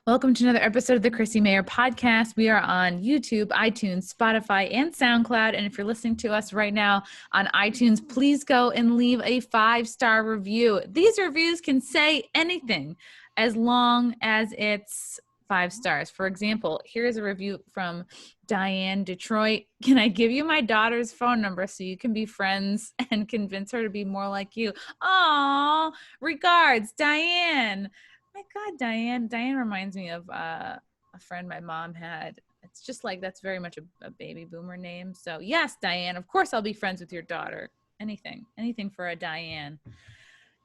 Welcome to another episode of the Chrissy Mayer podcast. We are on YouTube, iTunes, Spotify, and SoundCloud. And if you're listening to us right now on iTunes, please go and leave a 5-star review. These reviews can say anything as long as it's 5 stars. For example, here's a review from Diane, Detroit. Can I give you my daughter's phone number so you can be friends and convince her to be more like you? Aw, regards, Diane. My God, Diane. Diane reminds me of a friend my mom had. It's just like, that's very much a baby boomer name. So yes, Diane, of course I'll be friends with your daughter. Anything for a Diane.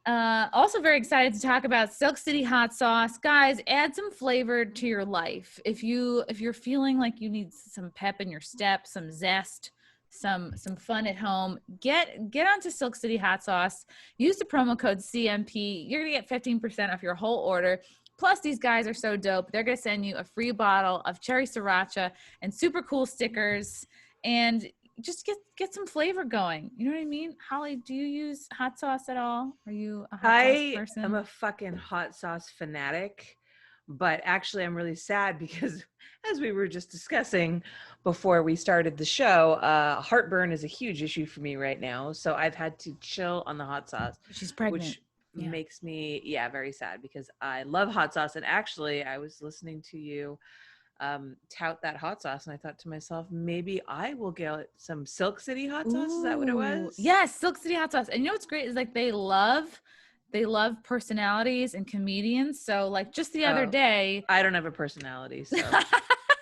Also very excited to talk about Silk City hot sauce. Guys, add some flavor to your life. If you're feeling like you need some pep in your step, some zest, some fun at home, get onto Silk City hot sauce. Use the promo code CMP. You're gonna get 15% off your whole order. Plus, these guys are so dope. They're gonna send you a free bottle of cherry sriracha and super cool stickers, and just get some flavor going. You know what I mean? Holly, do you use hot sauce at all? Are you a hot sauce person? I'm a fucking hot sauce fanatic, but actually I'm really sad because as we were just discussing before we started the show, heartburn is a huge issue for me right now. So I've had to chill on the hot sauce. She's pregnant. Which makes me, very sad because I love hot sauce. And actually I was listening to you tout that hot sauce, and I thought to myself, maybe I will get some Silk City hot sauce. Is that what it was? Yes, Silk City hot sauce. And you know what's great is like they love personalities and comedians. So like just the other day, I don't have a personality, so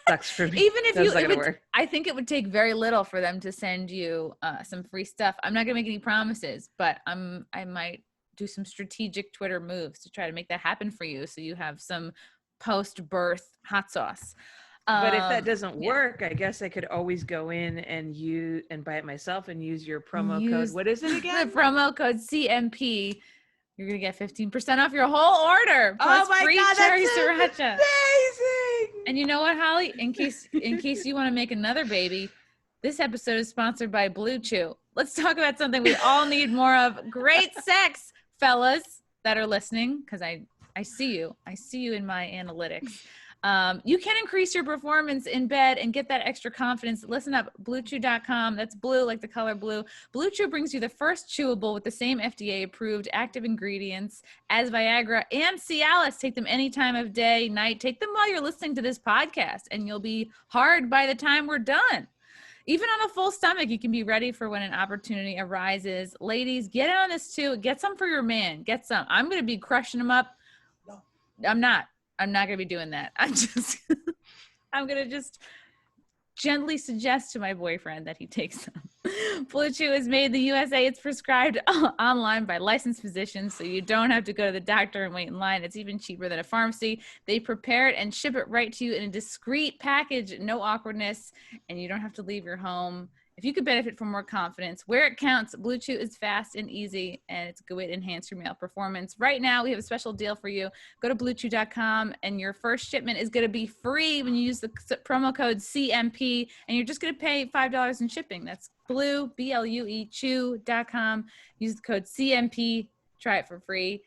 sucks for me. Even if I think it would take very little for them to send you some free stuff. I'm not gonna make any promises, but I might do some strategic Twitter moves to try to make that happen for you, so you have some post-birth hot sauce. But if that doesn't work, I guess I could always go in and buy it myself and use your promo code. What is it again? The promo code CMP. You're gonna get 15% off your whole order. Plus free cherry sriracha. Amazing. And you know what, Holly? In case you want to make another baby, this episode is sponsored by Blue Chew. Let's talk about something we all need more of. Great sex, fellas that are listening, because I see you. I see you in my analytics. You can increase your performance in bed and get that extra confidence. Listen up, BlueChew.com. That's blue, like the color blue. Blue Chew brings you the first chewable with the same FDA-approved active ingredients as Viagra and Cialis. Take them any time of day, night. Take them while you're listening to this podcast, and you'll be hard by the time we're done. Even on a full stomach, you can be ready for when an opportunity arises. Ladies, get in on this too. Get some for your man. Get some. I'm going to be crushing them up. I'm not going to be doing that. I'm going to just gently suggest to my boyfriend that he takes them. Blue Chew is made in the USA. It's prescribed online by licensed physicians, so you don't have to go to the doctor and wait in line. It's even cheaper than a pharmacy. They prepare it and ship it right to you in a discreet package, no awkwardness, and you don't have to leave your home. If you could benefit from more confidence, where it counts, Blue Chew is fast and easy, and it's a good way to enhance your male performance. Right now, we have a special deal for you. Go to BlueChew.com, and your first shipment is going to be free when you use the promo code CMP, and you're just going to pay $5 in shipping. That's BLUE, Chew.com. Use the code CMP. Try it for free.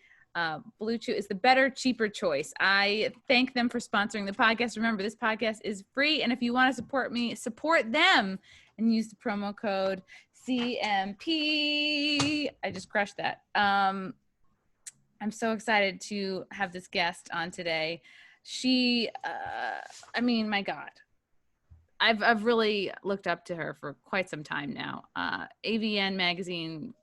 Blue Chew is the better, cheaper choice. I thank them for sponsoring the podcast. Remember, this podcast is free, and if you want to support me, support them and use the promo code CMP. I just crushed that. I'm so excited to have this guest on today. She, my God, I've really looked up to her for quite some time now. AVN magazine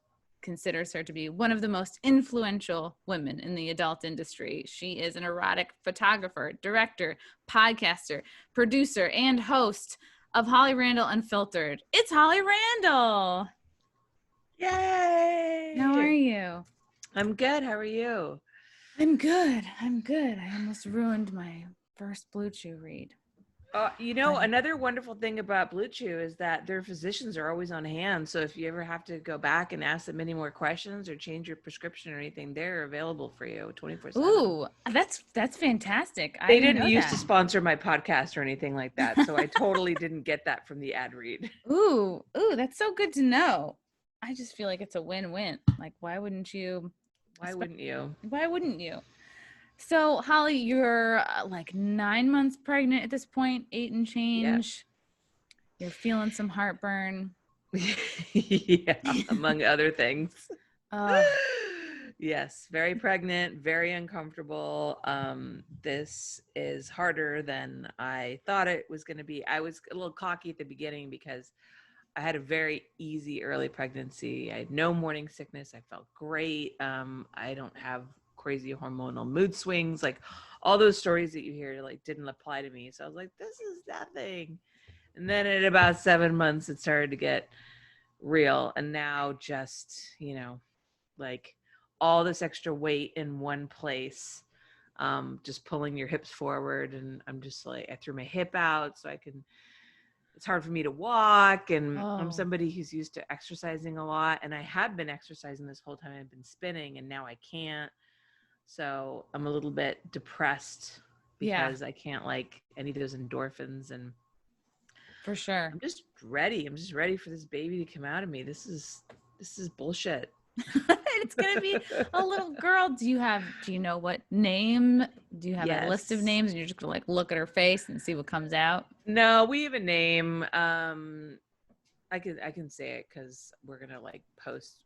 considers her to be one of the most influential women in the adult industry. She is an erotic photographer, director, podcaster, producer, and host of Holly Randall Unfiltered. It's Holly Randall. Yay! How are you? I'm good. How are you? I'm good. I almost ruined my first Blue Chew read. Another wonderful thing about Blue Chew is that their physicians are always on hand. So if you ever have to go back and ask them any more questions or change your prescription or anything, they're available for you 24/7. Ooh, that's fantastic. They didn't used to sponsor my podcast or anything like that. So I totally didn't get that from the ad read. Ooh, that's so good to know. I just feel like it's a win-win. Like, why wouldn't you? Why wouldn't you? So, Holly, you're like 9 months pregnant at this point, 8 and Yeah. change. You're feeling some heartburn. Yeah, among other things. Uh, Yes, very pregnant, very uncomfortable. This is harder than I thought it was going to be. I was a little cocky at the beginning because I had a very easy early pregnancy. I had no morning sickness. I felt great. I don't have crazy hormonal mood swings. Like all those stories that you hear, like didn't apply to me. So I was like, this is nothing. And then at about 7 months, it started to get real. And now just, like all this extra weight in one place, just pulling your hips forward. And I'm just like, I threw my hip out so I can, it's hard for me to walk. And I'm oh, somebody who's used to exercising a lot. And I have been exercising this whole time. I've been spinning and now I can't. So I'm a little bit depressed yeah, because I can't like any of those endorphins, and for sure. I'm just ready. I'm just ready for this baby to come out of me. This is bullshit. It's gonna be a little girl. Do you know what name? Do you have a list of Yes. names and you're just gonna like look at her face and see what comes out? No, we have a name. I can say it because we're gonna like post.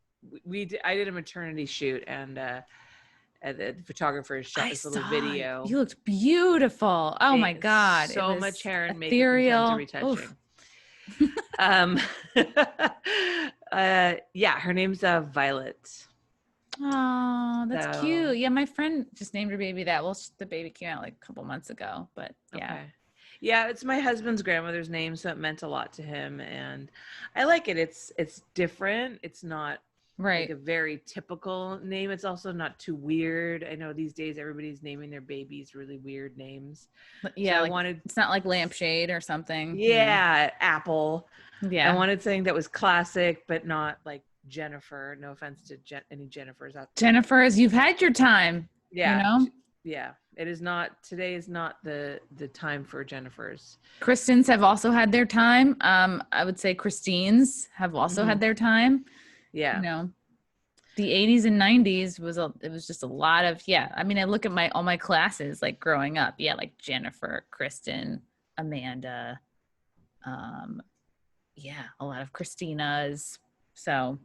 I did a maternity shoot, and the photographer shot I this little saw video. you looked beautiful. Oh my God. It So much was hair and makeup and ethereal. sensory Oof. touching. Um, yeah, her name's Violet. Oh, that's So cute. Yeah, my friend just named her baby that. Well, the baby came out like a couple months ago, but yeah. okay. Yeah, it's my husband's grandmother's name, so it meant a lot to him, and I like it. It's different. It's not like Right. a very typical name. It's also not too weird. I know these days everybody's naming their babies really weird names. So Yeah, I like wanted, it's not like lampshade or something, yeah, Apple. I Yeah. wanted something that was classic, but not like Jennifer. No offense to any Jennifers out there. Jennifer's, you've had your time, you Yeah, know? yeah. It is not, today is not the time for Jennifers. Kristens have also had their time. I would say Christines have also Hmm. had their time. You Yeah. know, the 80s and 90s it was just a lot of, yeah. I mean, I look at all my classes like growing up. Yeah, like Jennifer, Kristen, Amanda, um, yeah, a lot of Christinas. So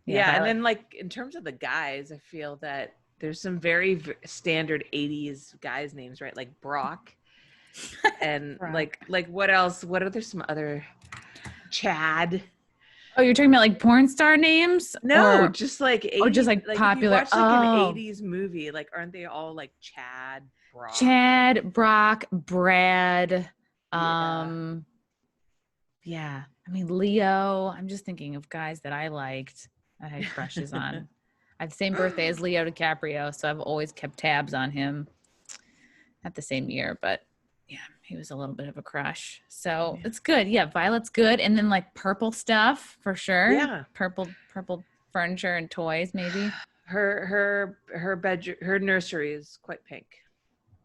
yeah, Yeah, and Violet. then like in terms of the guys, I feel that there's some very standard 80s guys names, right? Like Brock, and Brock. like what else? What are there some other, Chad? Oh, you're talking about like porn star names No, just like or just 80, like like if you popular? watch like an Oh, 80s movie, like aren't they all like Chad, Brock? Chad, Brock, Brad. Yeah. Um, yeah. I mean, Leo. I'm just thinking of guys that I liked, I had crushes on. I have the same birthday as Leo DiCaprio, so I've always kept tabs on him at the same year, but yeah, he was a little bit of a crush. So Yeah. it's good. Yeah, Violet's good. And then like purple stuff for sure. Yeah. Purple furniture and toys, maybe. Her bedroom, her nursery is quite pink.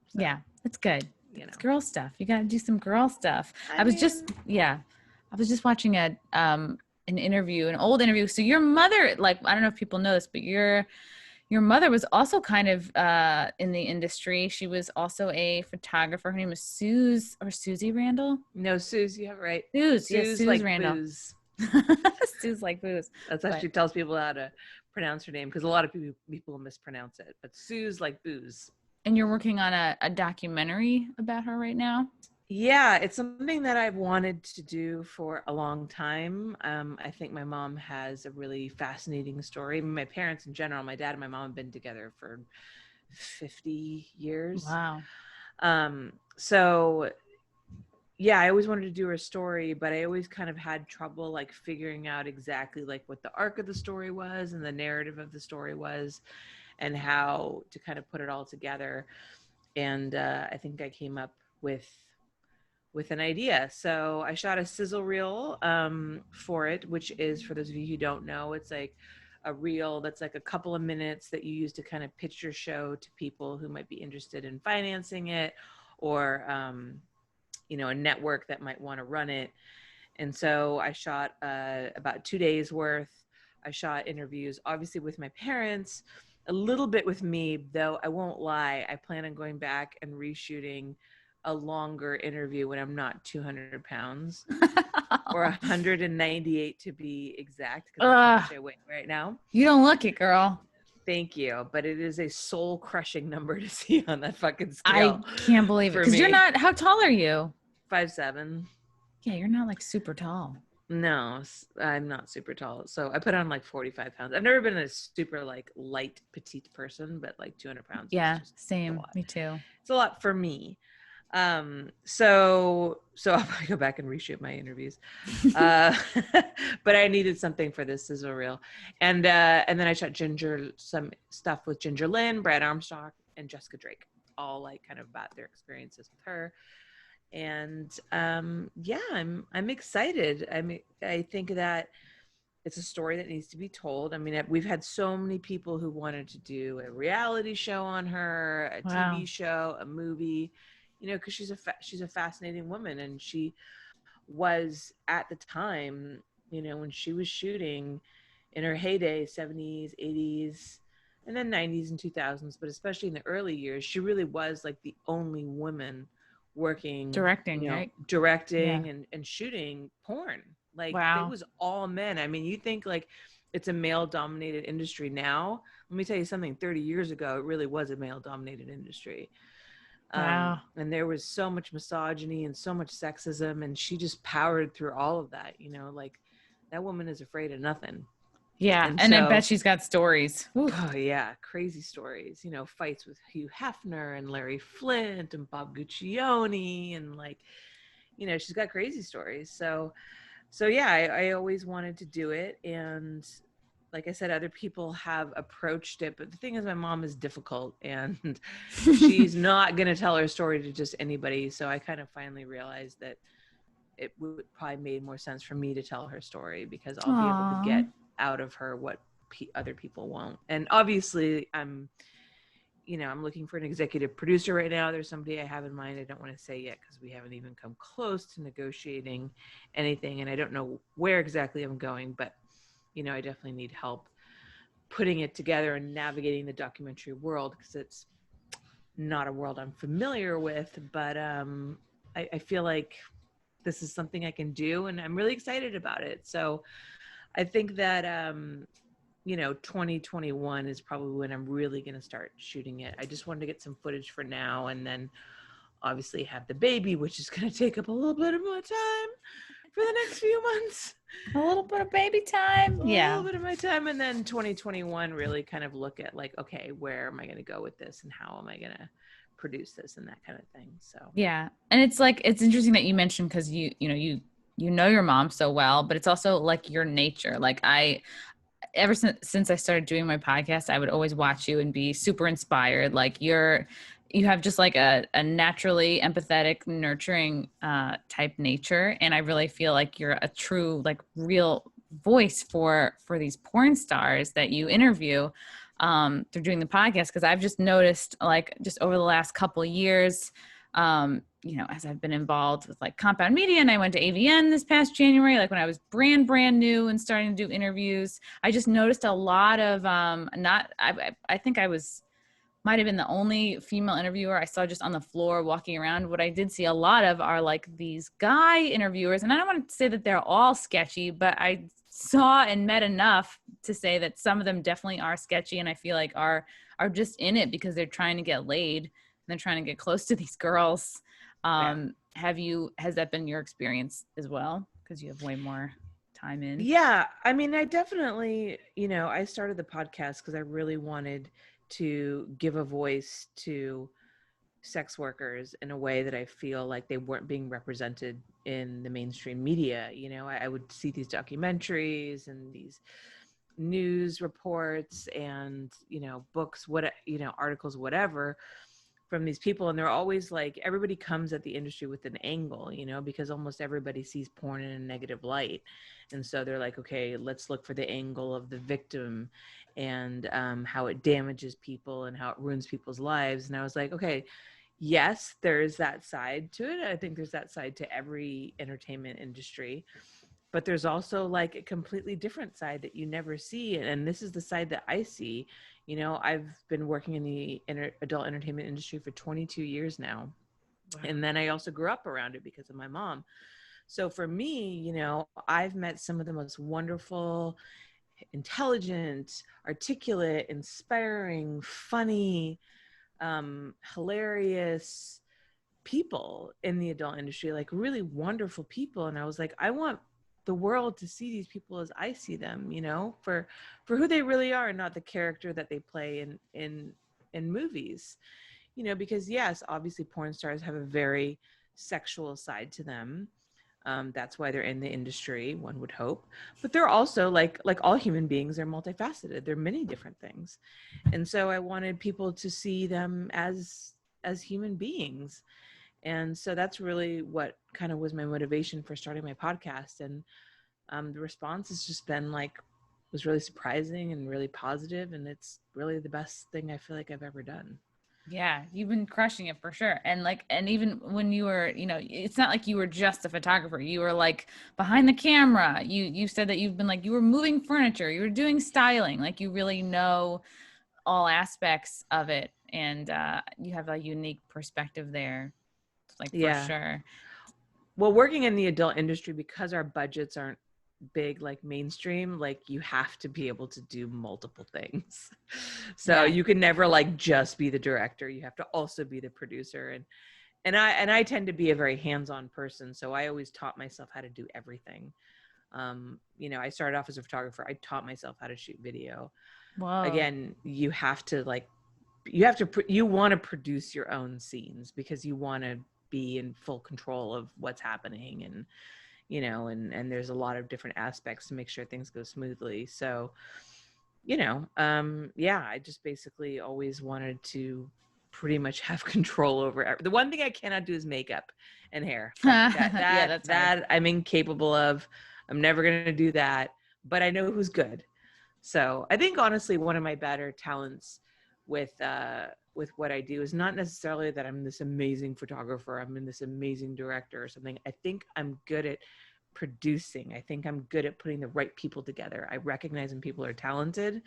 So, Yeah, it's good. you It's know. girl stuff. You got to do some girl stuff. I I was mean, just, yeah, I was just watching an interview, an old interview. So your mother, like, I don't know if people know this, but your mother was also kind of in the industry. She was also a photographer. Her name was Suze Randall. no, Suze, you have it right. Suze, yes, Suze Suze like Randall. booze. Suze like booze. That's how But she tells people how to pronounce her name, because a lot of people mispronounce it. But Suze like booze. and you're working on a documentary about her right now. Yeah, it's something that I've wanted to do for a long time. I think my mom has a really fascinating story. My parents in general, my dad and my mom have been together for 50 years. Wow. So yeah, I always wanted to do her story, but I always kind of had trouble like figuring out exactly like what the arc of the story was and the narrative of the story was, and how to kind of put it all together. And I think I came up with an idea. So I shot a sizzle reel for it, which is, for those of you who don't know, it's like a reel that's like a couple of minutes that you use to kind of pitch your show to people who might be interested in financing it, or a network that might want to run it. And so I shot about 2 days worth. I shot interviews, obviously with my parents, A little bit with me, though. I won't lie. I plan on going back and reshooting a longer interview when I'm not 200 pounds or 198 to be exact, because that's how much I weigh right now. You don't look it, girl. Thank you. But it is a soul crushing number to see on that fucking I scale. can't believe it. Because you're not, how tall are you? 5'7". Yeah, you're not like super tall. No, I'm not super tall. So I put on like 45 pounds. I've never been a super like light petite person, but like 200 pounds. Yeah, is just same. Me too. It's a lot for me. So I'll probably go back and reshoot my interviews. But I needed something for this sizzle reel. And then I shot some stuff with Ginger Lynn, Brad Armstrong, and Jessica Drake, all like kind of about their experiences with her. And yeah, I'm excited. I think that it's a story that needs to be told. I mean, we've had so many people who wanted to do a reality show on her, a TV show, a movie, you know, because she's a fascinating woman, and she was at the time, you know, when she was shooting in her heyday, 70s, 80s, and then 90s and 2000s, but especially in the early years, she really was like the only woman working, directing, you know, right? directing and shooting porn. Like it was all men. I mean, you think like it's a male dominated industry now. Let me tell you something, 30 years ago, it really was a male dominated industry. And there was so much misogyny and so much sexism, and she just powered through all of that, you know, like that woman is afraid of nothing. Yeah. And I bet she's got stories. Oof. Oh yeah. Crazy stories, you know, fights with Hugh Hefner and Larry Flint and Bob Guccione, and like, you know, she's got crazy stories. So yeah, I always wanted to do it. And like I said, other people have approached it, but the thing is, my mom is difficult, and she's not going to tell her story to just anybody. So I kind of finally realized that it would probably made more sense for me to tell her story, because I'll be able to get out of her what other people won't. And obviously I'm looking for an executive producer right now. There's somebody I have in mind. I don't want to say yet because we haven't even come close to negotiating anything, and I don't know where exactly I'm going, but you know, I definitely need help putting it together and navigating the documentary world, because it's not a world I'm familiar with, but I feel like this is something I can do, and I'm really excited about it. So I think that, 2021 is probably when I'm really going to start shooting it. I just wanted to get some footage for now, and then obviously have the baby, which is going to take up a little bit of my time for the next few months. A little bit of baby time. A little bit of my time. And then 2021 really kind of look at like, okay, where am I going to go with this, and how am I going to produce this, and that kind of thing. So yeah. And it's like, it's interesting that you mentioned, because you know your mom so well, but it's also like your nature. Like ever since I started doing my podcast, I would always watch you and be super inspired. Like you have just like a naturally empathetic, nurturing type nature. And I really feel like you're a true, like real voice for these porn stars that you interview through doing the podcast. Because I've just noticed, like, just over the last couple of years, as I've been involved with like Compound Media, and I went to AVN this past January, like when I was brand new and starting to do interviews, I just noticed a lot of, I think I might have been the only female interviewer I saw just on the floor walking around. What I did see a lot of are like these guy interviewers, and I don't want to say that they're all sketchy, but I saw and met enough to say that some of them definitely are sketchy, and I feel like are just in it because they're trying to get laid, and they're trying to get close to these girls. Has that been your experience as well? Because you have way more time in. Yeah. I mean, I definitely, I started the podcast because I really wanted to give a voice to sex workers in a way that I feel like they weren't being represented in the mainstream media. I would see these documentaries and these news reports and, books, articles, whatever, from these people, and they're always like, everybody comes at the industry with an angle, because almost everybody sees porn in a negative light, and so they're like, okay, let's look for the angle of the victim and how it damages people and how it ruins people's lives. And I was like, okay, yes, there's that side to it. I think there's that side to every entertainment industry, but there's also like a completely different side that you never see. And this is the side that I see, You know, I've been working in the adult entertainment industry for 22 years now. Wow. And then I also grew up around it because of my mom. So for me, you know, I've met some of the most wonderful, intelligent, articulate, inspiring, funny, hilarious people in the adult industry, like really wonderful people. And I was like, I want the world to see these people as I see them, you know, for who they really are and not the character that they play in movies, you know, because yes, obviously porn stars have a very sexual side to them. That's why they're in the industry, one would hope, but they're also like all human beings, they're multifaceted. They're many different things. And so I wanted people to see them as human beings. And so that's really what kind of was my motivation for starting my podcast. And the response has just been like, was really surprising and really positive. And it's really the best thing I feel like I've ever done. Yeah, you've been crushing it for sure. And like, and even when you were, you know, it's not like you were just a photographer. You were like behind the camera. You said that you've been like, you were moving furniture, you were doing styling, like you really know all aspects of it. And you have a unique perspective there, like for sure. Well, working in the adult industry, because our budgets aren't big like mainstream, like you have to be able to do multiple things. So you can never like just be the director. You have to also be the producer. And I tend to be a very hands-on person. So I always taught myself how to do everything. You know, I started off as a photographer. I taught myself how to shoot video. Wow. Again, you have to you want to produce your own scenes because you want to be in full control of what's happening. And you know, and there's a lot of different aspects to make sure things go smoothly. So, you know, I just basically always wanted to pretty much have control over the one thing I cannot do is makeup and hair. That I'm incapable of. I'm never going to do that, but I know who's good. So I think honestly, one of my better talents with what I do is not necessarily that I'm this amazing photographer, I'm in this amazing director or something. I think I'm good at producing. I think I'm good at putting the right people together. I recognize when people are talented,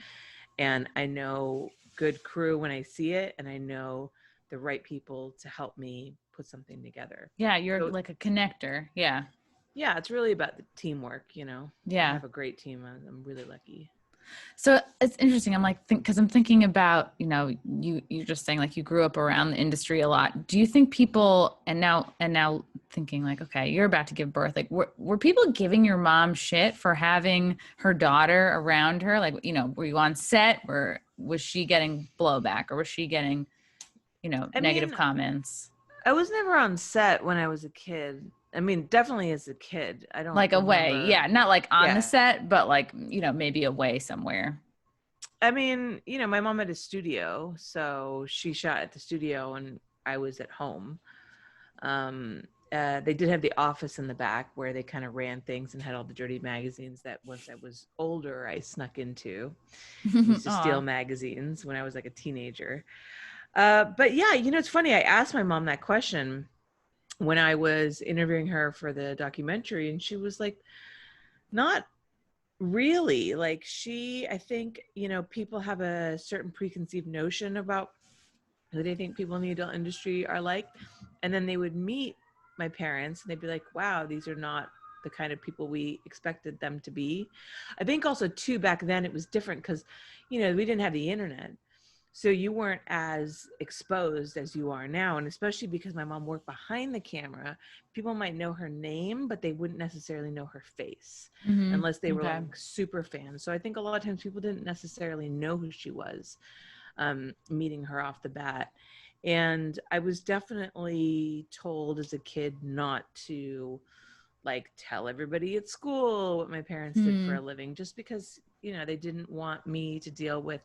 and I know good crew when I see it, and I know the right people to help me put something together. Yeah, you're like a connector. Yeah, it's really about the teamwork, you know. Yeah, I have a great team. I'm really lucky. So it's interesting. I'm like, because I'm thinking about, you know, you're just saying like you grew up around the industry a lot. Do you think people, and now thinking like, okay, you're about to give birth. Like, were people giving your mom shit for having her daughter around her? Like, you know, were you on set, or was she getting blowback, or was she getting, you know, negative comments? I was never on set when I was a kid. I mean, definitely as a kid. I don't like remember. Away. Yeah. Not like on the set, but like, you know, maybe away somewhere. I mean, you know, my mom had a studio, so she shot at the studio and I was at home. They did have the office in the back where they kind of ran things and had all the dirty magazines that once I was older, I snuck into. I used to steal magazines when I was like a teenager. But yeah, you know, it's funny. I asked my mom that question when I was interviewing her for the documentary, and she was like, not really. Like I think, you know, people have a certain preconceived notion about who they think people in the adult industry are like. And then they would meet my parents and they'd be like, wow, these are not the kind of people we expected them to be. I think also too, back then it was different because, you know, we didn't have the internet. So you weren't as exposed as you are now. And especially because my mom worked behind the camera, people might know her name, but they wouldn't necessarily know her face unless they were like super fans. So I think a lot of times people didn't necessarily know who she was, meeting her off the bat. And I was definitely told as a kid not to like tell everybody at school what my parents did for a living, just because, you know, they didn't want me to deal with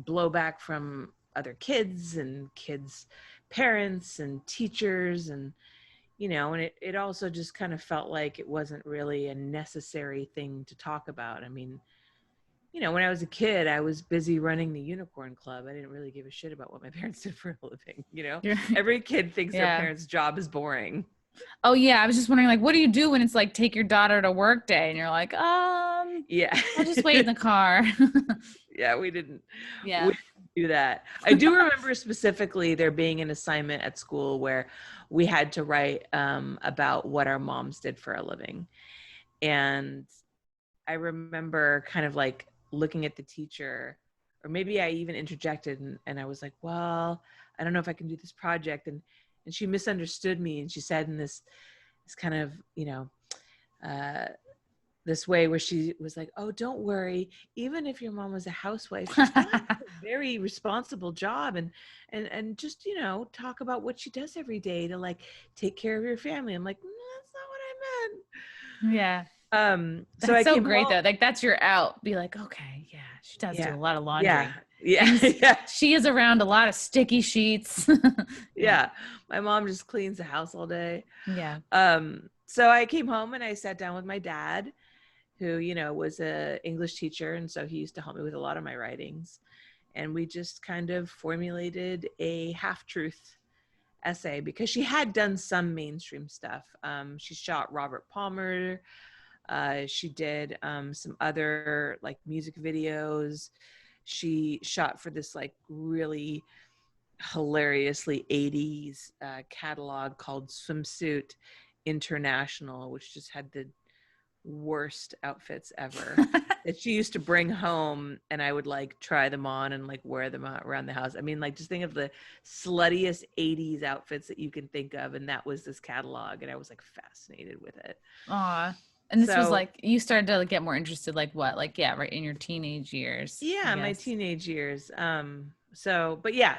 blowback from other kids and kids' parents and teachers. And, you know, and it also just kind of felt like it wasn't really a necessary thing to talk about. I mean, you know, when I was a kid, I was busy running the Unicorn Club. I didn't really give a shit about what my parents did for a living. You know, every kid thinks their parents' job is boring. Oh yeah. I was just wondering, like, what do you do when it's like, take your daughter to work day? And you're like, I'll just wait in the car. Yeah, we didn't do that. I do remember specifically there being an assignment at school where we had to write about what our moms did for a living. And I remember kind of like looking at the teacher, or maybe I even interjected and I was like, well, I don't know if I can do this project. And she misunderstood me. And she said in this kind of, this way where she was like, oh, don't worry. Even if your mom was a housewife, she still has a very responsible job and just, talk about what she does every day to like take care of your family. I'm like, no, that's not what I meant. Yeah. So That's I so came great home. though. Like that's your out. Be like, okay, yeah, she does do a lot of laundry. Yeah. Yeah. She is around a lot of sticky sheets. Yeah. My mom just cleans the house all day. Yeah. So I came home and I sat down with my dad, who, was a English teacher. And so he used to help me with a lot of my writings. And we just kind of formulated a half-truth essay because she had done some mainstream stuff. She shot Robert Palmer. She did some other like music videos. She shot for this like really hilariously 80s catalog called Swimsuit International, which just had the worst outfits ever that she used to bring home, and I would like try them on and like wear them out around the house. I mean, like just think of the sluttiest 80s outfits that you can think of, and that was this catalog, and I was like fascinated with it. Aw. And this was like, you started to get more interested, like what? Like, yeah, right in your teenage years. Yeah, my teenage years. But yeah,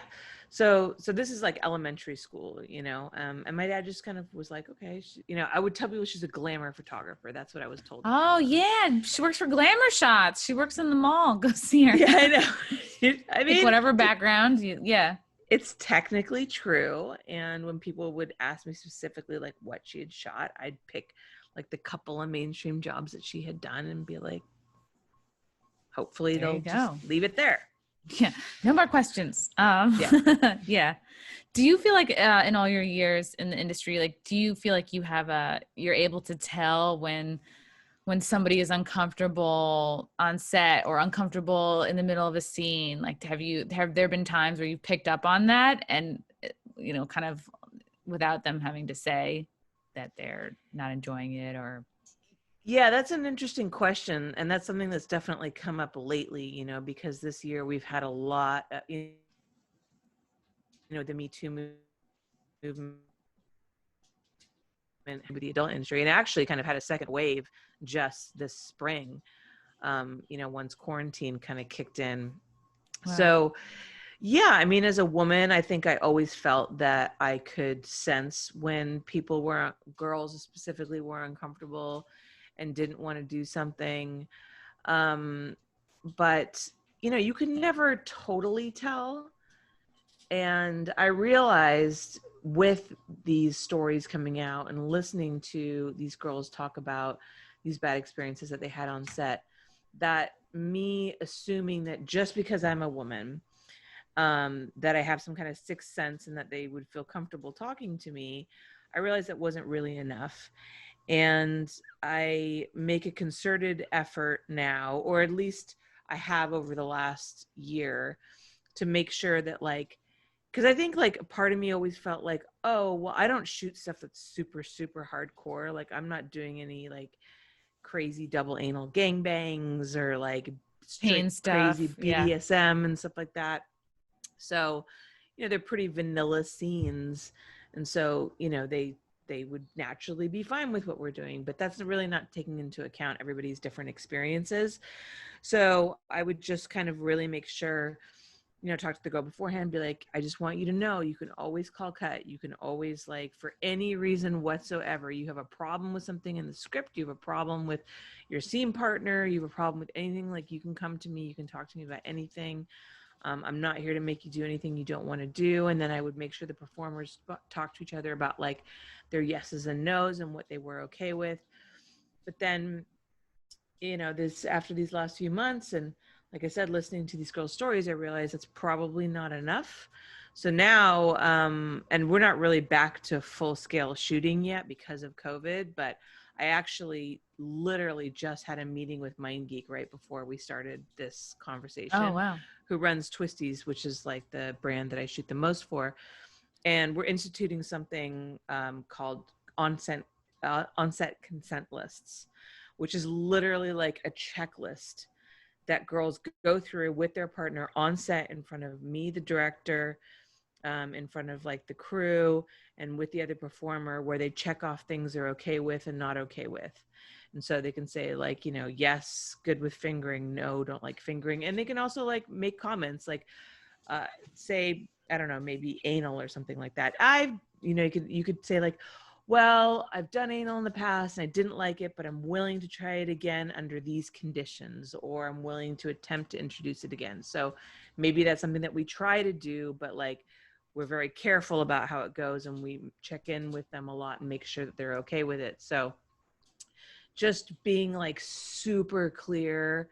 so this is like elementary school, and my dad just kind of was like, okay, I would tell people she's a glamour photographer. That's what I was told. Oh yeah, she works for Glamour Shots. She works in the mall. Go see her. Yeah, I know. I mean, whatever background, yeah. It's technically true. And when people would ask me specifically like what she had shot, I'd pick like the couple of mainstream jobs that she had done and be like, hopefully they'll just leave it there. Yeah. No more questions. Yeah. Yeah. Do you feel like in all your years in the industry, like, do you feel like you have you're able to tell when somebody is uncomfortable on set or uncomfortable in the middle of a scene? Like, have there been times where you've picked up on that and, kind of without them having to say that they're not enjoying it? Or yeah, that's an interesting question, and that's something that's definitely come up lately, because this year we've had a lot the Me Too movement with the adult industry, and actually kind of had a second wave just this spring, once quarantine kind of kicked in. Wow. So yeah, I mean, as a woman, I think I always felt that I could sense when girls specifically were uncomfortable and didn't want to do something. But, you can never totally tell. And I realized with these stories coming out and listening to these girls talk about these bad experiences that they had on set, that me assuming that just because I'm a woman, that I have some kind of sixth sense and that they would feel comfortable talking to me, I realized that wasn't really enough. And I make a concerted effort now, or at least I have over the last year, to make sure that like, because I think like a part of me always felt like, oh, well, I don't shoot stuff that's super, super hardcore. Like I'm not doing any like crazy double anal gangbangs or like pain stuff, crazy BDSM and stuff like that. So, they're pretty vanilla scenes. And so, they would naturally be fine with what we're doing, but that's really not taking into account everybody's different experiences. So I would just kind of really make sure, talk to the girl beforehand, be like, I just want you to know, you can always call cut. You can always like, for any reason whatsoever, you have a problem with something in the script, you have a problem with your scene partner, you have a problem with anything, like you can come to me, you can talk to me about anything. I'm not here to make you do anything you don't want to do. And then I would make sure the performers talk to each other about like their yeses and nos and what they were okay with. But then, after these last few months, and like I said, listening to these girls' stories, I realized it's probably not enough. So now, and we're not really back to full scale shooting yet because of COVID, but I actually literally just had a meeting with MindGeek right before we started this conversation, Oh, wow. who runs Twisties, which is like the brand that I shoot the most for. And we're instituting something called Onset consent lists, which is literally like a checklist that girls go through with their partner on set in front of me, the director, in front of like the crew and with the other performer, where they check off things they're okay with and not okay with. And so they can say like, you know, yes, good with fingering, no, don't like fingering. And they can also like make comments like, say, I don't know, maybe anal or something like that. You could say like, well, I've done anal in the past and I didn't like it, but I'm willing to try it again under these conditions, or I'm willing to attempt to introduce it again. So maybe that's something that we try to do, but like, we're very careful about how it goes, and we check in with them a lot and make sure that they're okay with it. So just being like super clear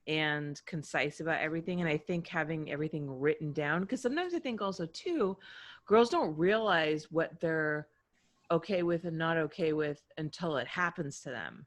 and concise about everything. And I think having everything written down, because sometimes I think also too, girls don't realize what they're okay with and not okay with until it happens to them.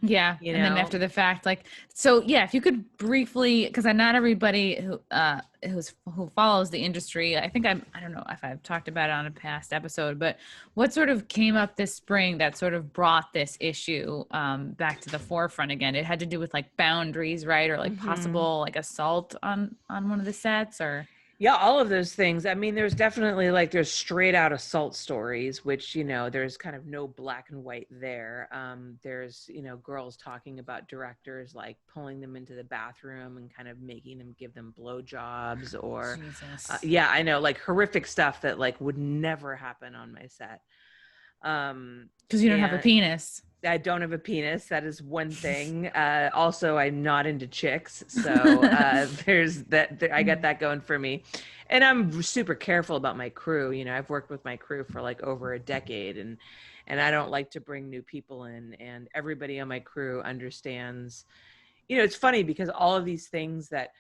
Yeah. You And then know? after the fact, like, so yeah, if you could briefly, because not everybody who follows the industry, I think I don't know if I've talked about it on a past episode, but what sort of came up this spring that sort of brought this issue back to the forefront again? It had to do with like boundaries, right? Or like possible like assault on one of the sets, or Yeah, all of those things. I mean, there's definitely like there's straight out assault stories, which, you know, there's kind of no black and white there. There's, you know, girls talking about directors like pulling them into the bathroom and kind of making them give them blowjobs, or Jesus. yeah, I know, like horrific stuff that like would never happen on my set. Because you don't have a And penis. I don't have a penis. That is one thing. Also, I'm not into chicks, so there's that. I got that going for me, and I'm super careful about my crew. You know, I've worked with my crew for like over a decade, and I don't like to bring new people in. And everybody on my crew understands. You know, it's funny because all of these things that,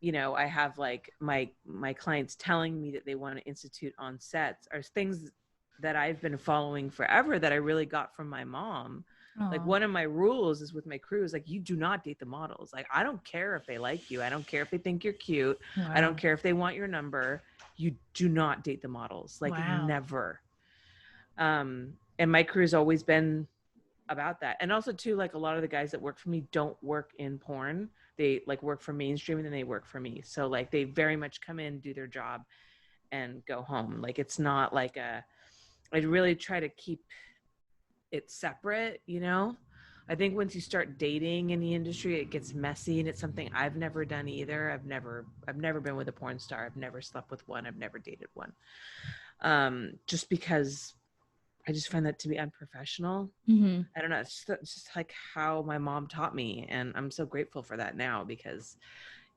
you know, I have like my clients telling me that they want to institute on sets are things that I've been following forever, that I really got from my mom. Like, one of my rules is with my crew is like, you do not date the models. Like, I don't care if they like you. I don't care if they think you're cute. Wow. I don't care if they want your number. You do not date the models. Like, wow. never. And my crew's always been about that. And also too, like a lot of the guys that work for me don't work in porn. They like work for mainstream and then they work for me. So like they very much come in, do their job and go home. Like, it's not like I really try to keep it separate, you know? I think once you start dating in the industry, it gets messy, and it's something I've never done either. I've never been with a porn star. I've never slept with one. I've never dated one. Just because I just find that to be unprofessional. Mm-hmm. I don't know. It's just like how my mom taught me. And I'm so grateful for that now, because,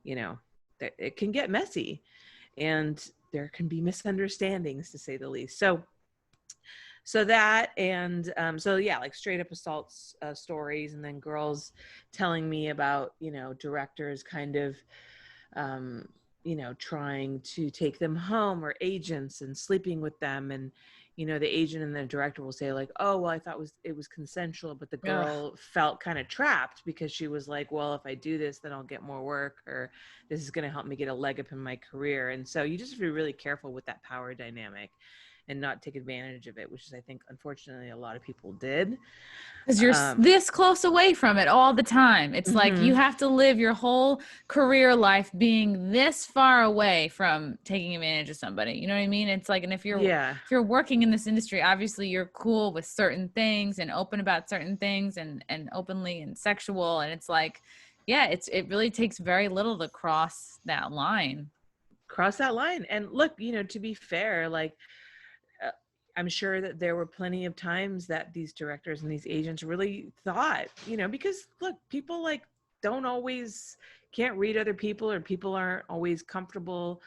you know, it can get messy and there can be misunderstandings, to say the least. So that, and so yeah, like straight up assaults stories, and then girls telling me about, you know, directors kind of, you know, trying to take them home, or agents, and sleeping with them. And, you know, the agent and the director will say like, oh, well, I thought it was consensual, but the girl felt kind of trapped because she was like, well, if I do this, then I'll get more work, or this is going to help me get a leg up in my career. And so you just have to be really careful with that power dynamic and not take advantage of it, which is, I think, unfortunately, a lot of people did. Because you're this close away from it all the time. It's like you Mhm. have to live your whole career life being this far away from taking advantage of somebody. You know what I mean? It's like, and if you're working in this industry, obviously you're cool with certain things and open about certain things, and openly and sexual. And it's like, yeah, it really takes very little to cross that line. And look, you know, to be fair, like, I'm sure that there were plenty of times that these directors and these agents really thought, you know, because look, people like can't read other people, or people aren't always comfortable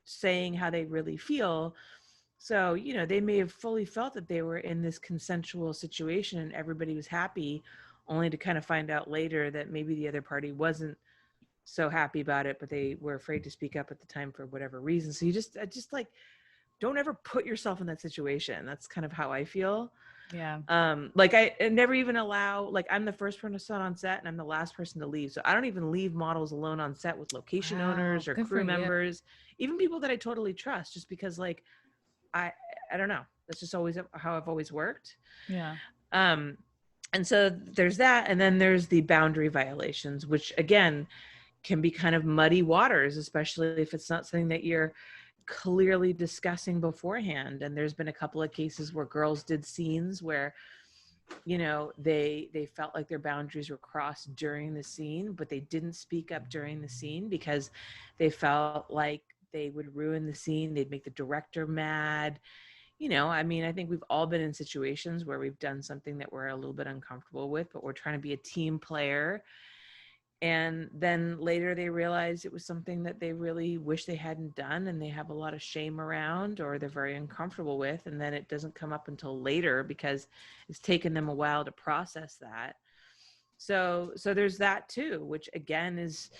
saying how they really feel. So, you know, they may have fully felt that they were in this consensual situation and everybody was happy, only to kind of find out later that maybe the other party wasn't so happy about it, but they were afraid to speak up at the time for whatever reason. So I just like, don't ever put yourself in that situation. That's kind of how I feel. Yeah. Like I never even allow, like I'm the first person on set and I'm the last person to leave. So I don't even leave models alone on set with location Wow. owners or Good for crew you. members, even people that I totally trust, just because like, I, I don't know. That's just always how I've always worked. Yeah. Um, and so there's that. And then there's the boundary violations, which again, can be kind of muddy waters, especially if it's not something that you're clearly discussing beforehand. And there's been a couple of cases where girls did scenes where, you know, they felt like their boundaries were crossed during the scene, but they didn't speak up during the scene because they felt like they would ruin the scene. They'd make the director mad. You know, I mean, I think we've all been in situations where we've done something that we're a little bit uncomfortable with, but we're trying to be a team player. And then later they realize it was something that they really wish they hadn't done, and they have a lot of shame around, or they're very uncomfortable with. And then it doesn't come up until later because it's taken them a while to process that. So there's that too, which again is,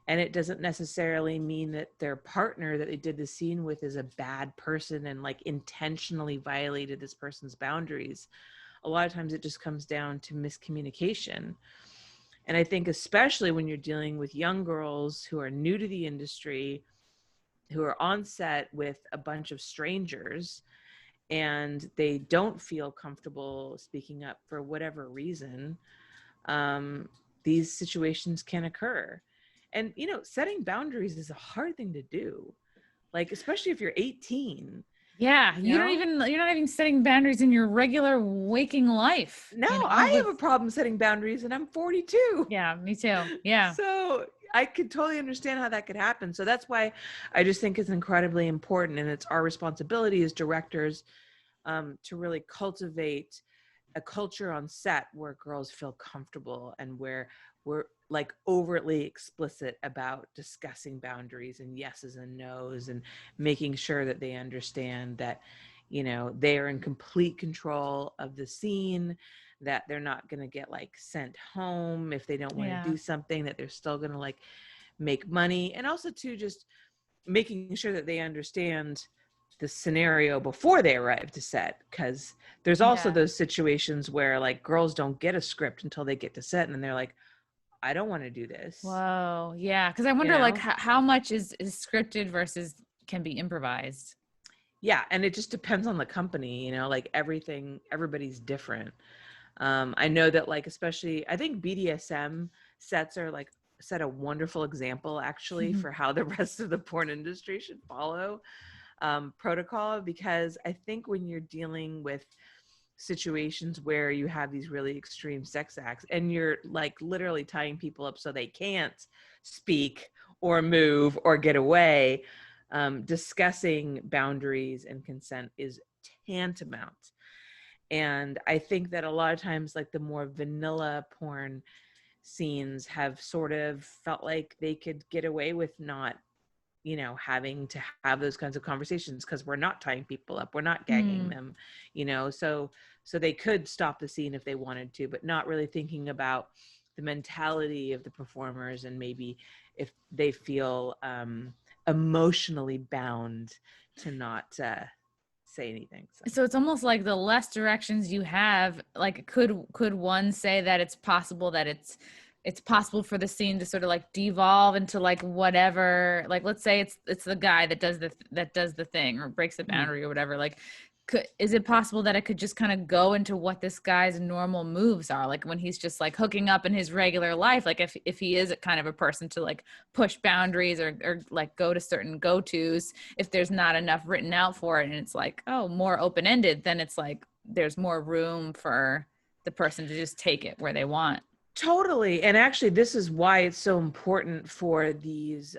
and it doesn't necessarily mean that their partner that they did the scene with is a bad person and like intentionally violated this person's boundaries. A lot of times it just comes down to miscommunication. And I think especially when you're dealing with young girls who are new to the industry, who are on set with a bunch of strangers, and they don't feel comfortable speaking up for whatever reason, these situations can occur. And, you know, setting boundaries is a hard thing to do. Like, especially if you're 18. Yeah. You know? You're not even setting boundaries in your regular waking life. No, You know, I with, have a problem setting boundaries and I'm 42. yeah, me too. Yeah. So I could totally understand how that could happen. So that's why I just think it's incredibly important. And it's our responsibility as directors to really cultivate a culture on set where girls feel comfortable and where we're like overtly explicit about discussing boundaries and yeses and nos, and making sure that they understand that, you know, they are in complete control of the scene, that they're not going to get like sent home if they don't want to Yeah. do something, that they're still going to like make money. And also to just making sure that they understand the scenario before they arrive to set, because there's also Yeah. those situations where like girls don't get a script until they get to set and they're like, I don't want to do this. Whoa. Yeah. Cause I You wonder like know? how much is scripted versus can be improvised. Yeah. And it just depends on the company, you know, like everybody's different. I know that like, especially, I think BDSM sets are like set a wonderful example actually for how the rest of the porn industry should follow protocol, because I think when you're dealing with situations where you have these really extreme sex acts and you're like literally tying people up so they can't speak or move or get away, discussing boundaries and consent is tantamount. And I think that a lot of times like the more vanilla porn scenes have sort of felt like they could get away with not, you know, having to have those kinds of conversations because we're not tying people up, we're not gagging them, you know, so they could stop the scene if they wanted to, but not really thinking about the mentality of the performers and maybe if they feel emotionally bound to not say anything. So it's almost like the less directions you have, like could one say that it's possible that it's possible for the scene to sort of like devolve into like whatever, like let's say it's the guy that does the thing or breaks the boundary or whatever, like is it possible that it could just kind of go into what this guy's normal moves are, like when he's just like hooking up in his regular life, like if he is kind of a person to like push boundaries or like go to certain go-tos, if there's not enough written out for it and it's like, oh, more open-ended, then it's like there's more room for the person to just take it where they want. Totally. And actually, this is why it's so important for these,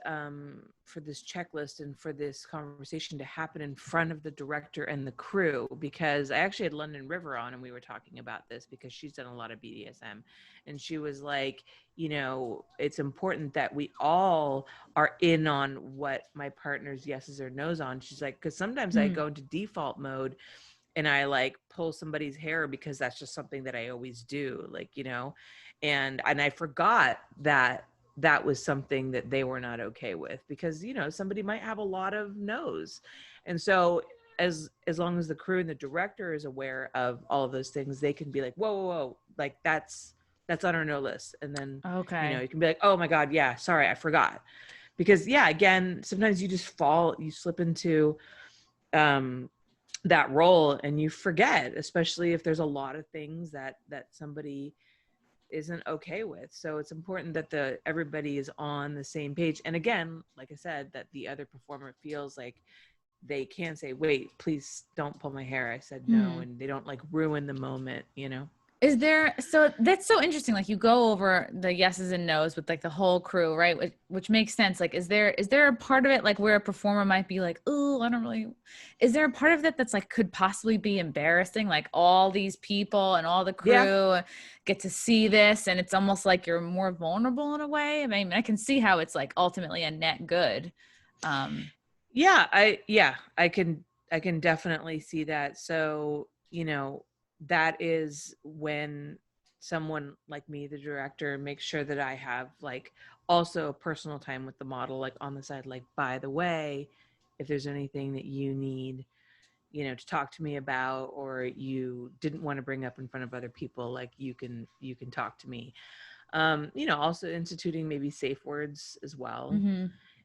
for this checklist and for this conversation to happen in front of the director and the crew, because I actually had London River on and we were talking about this because she's done a lot of BDSM. And she was like, you know, it's important that we all are in on what my partner's yeses or nos on. She's like, because sometimes I go into default mode and I like pull somebody's hair because that's just something that I always do, like, you know, and I forgot that that was something that they were not okay with, because, you know, somebody might have a lot of no's. And so as long as the crew and the director is aware of all of those things, they can be like, whoa, like that's on our no list. And then, Okay. you can be like, oh my God, yeah, sorry, I forgot. Because again, sometimes you slip into that role and you forget, especially if there's a lot of things that somebody isn't okay with. So it's important that everybody is on the same page. And again, like I said, that the other performer feels like they can say, wait, please don't pull my hair, I said no. And they don't like ruin the moment. Is there, so that's so interesting. Like you go over the yeses and nos with like the whole crew, right? Which makes sense. Like, is there a part of it like where a performer might be like, oh, I don't really, is there a part of that that's like, could possibly be embarrassing? Like all these people and all the crew get to see this and it's almost like you're more vulnerable in a way. I mean, I can see how it's like ultimately a net good. I can definitely see that. So, that is when someone like me, the director, makes sure that I have like also personal time with the model, like on the side, like, by the way, if there's anything that you need, to talk to me about, or you didn't want to bring up in front of other people, like you can talk to me. Also instituting maybe safe words as well,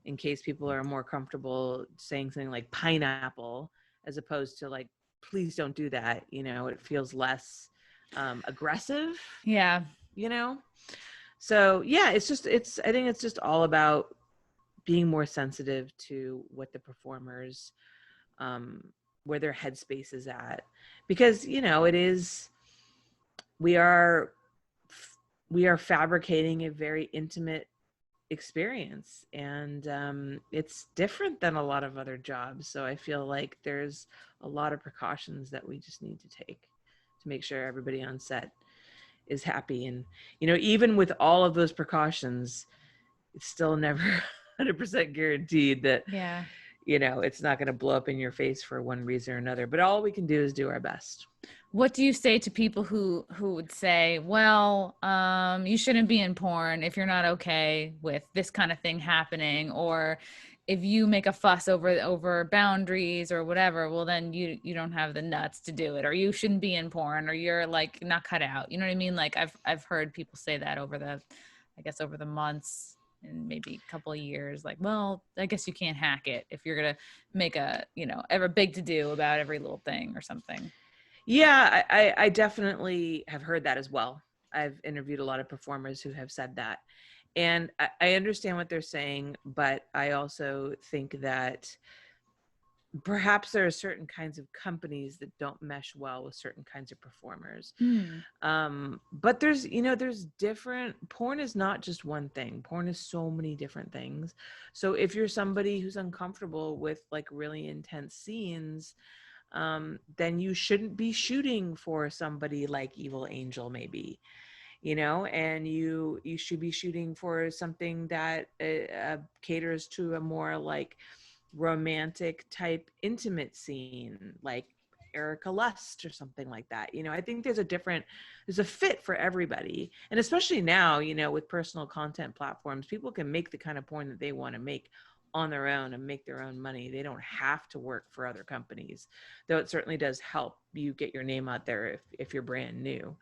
in case people are more comfortable saying something like pineapple as opposed to like, please don't do that. It feels less aggressive. Yeah. So I think it's just all about being more sensitive to what the performers, where their headspace is at, because, we are fabricating a very intimate experience, and it's different than a lot of other jobs. So I feel like there's a lot of precautions that we just need to take to make sure everybody on set is happy. And even with all of those precautions, it's still never 100% guaranteed that it's not going to blow up in your face for one reason or another. But all we can do is do our best. What do you say to people who would say, well, you shouldn't be in porn if you're not okay with this kind of thing happening, or if you make a fuss over boundaries or whatever, well, then you don't have the nuts to do it, or you shouldn't be in porn, or you're like not cut out. You know what I mean? Like I've heard people say that over the months and maybe a couple of years, like, well, I guess you can't hack it if you're gonna make a ever big to do about every little thing or something. Yeah, I definitely have heard that as well. I've interviewed a lot of performers who have said that. And I understand what they're saying, but I also think that perhaps there are certain kinds of companies that don't mesh well with certain kinds of performers. But there's different, porn is not just one thing. Porn is so many different things. So if you're somebody who's uncomfortable with like really intense scenes, then you shouldn't be shooting for somebody like Evil Angel, maybe, and you should be shooting for something that caters to a more like romantic type intimate scene, like Erica Lust or something like that. I think there's a fit for everybody. And especially now, with personal content platforms, people can make the kind of porn that they want to make on their own and make their own money. They don't have to work for other companies, though it certainly does help you get your name out there if you're brand new.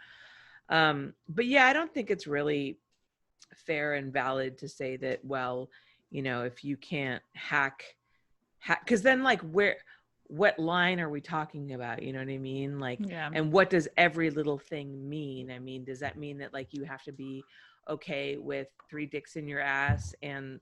But I don't think it's really fair and valid to say that, well, if you can't hack, because then like what line are we talking about? You know what I mean? Like, and what does every little thing mean? I mean, does that mean that like you have to be okay with 3 dicks in your ass and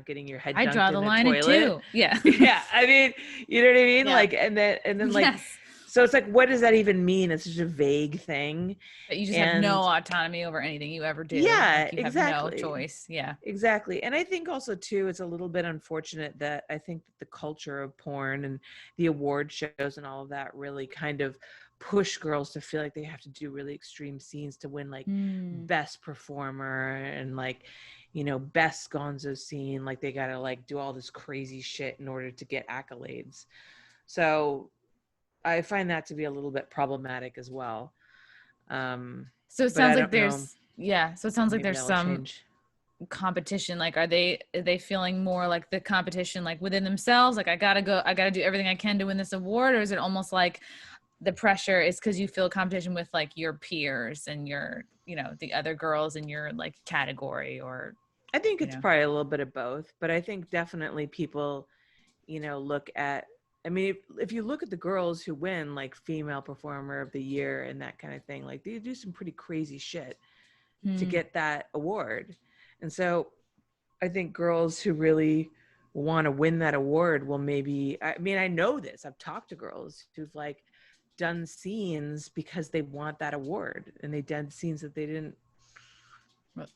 getting your head dunked in a toilet? I draw the line at 2. Yeah. Yeah. I mean, you know what I mean? Yeah. Like, and then like, so it's like, what does that even mean? It's such a vague thing. But you just have no autonomy over anything you ever do. Yeah, like you exactly. have no choice. Yeah, exactly. And I think also too, it's a little bit unfortunate that I think that the culture of porn and the award shows and all of that really kind of push girls to feel like they have to do really extreme scenes to win like best performer and like, best gonzo scene. Like they gotta like do all this crazy shit in order to get accolades. So I find that to be a little bit problematic as well. So it sounds like there's so it sounds like there's some change. competition? Like, are they feeling more like the competition, like within themselves? Like, I gotta do everything I can to win this award. Or is it almost like the pressure is because you feel competition with like your peers and your, the other girls in your like category, or, I think it's probably a little bit of both, but I think definitely people, look at, I mean, if you look at the girls who win like female performer of the year and that kind of thing, like they do some pretty crazy shit to get that award. And so I think girls who really want to win that award will maybe, I mean, I know this, I've talked to girls who've like done scenes because they want that award, and they did scenes that they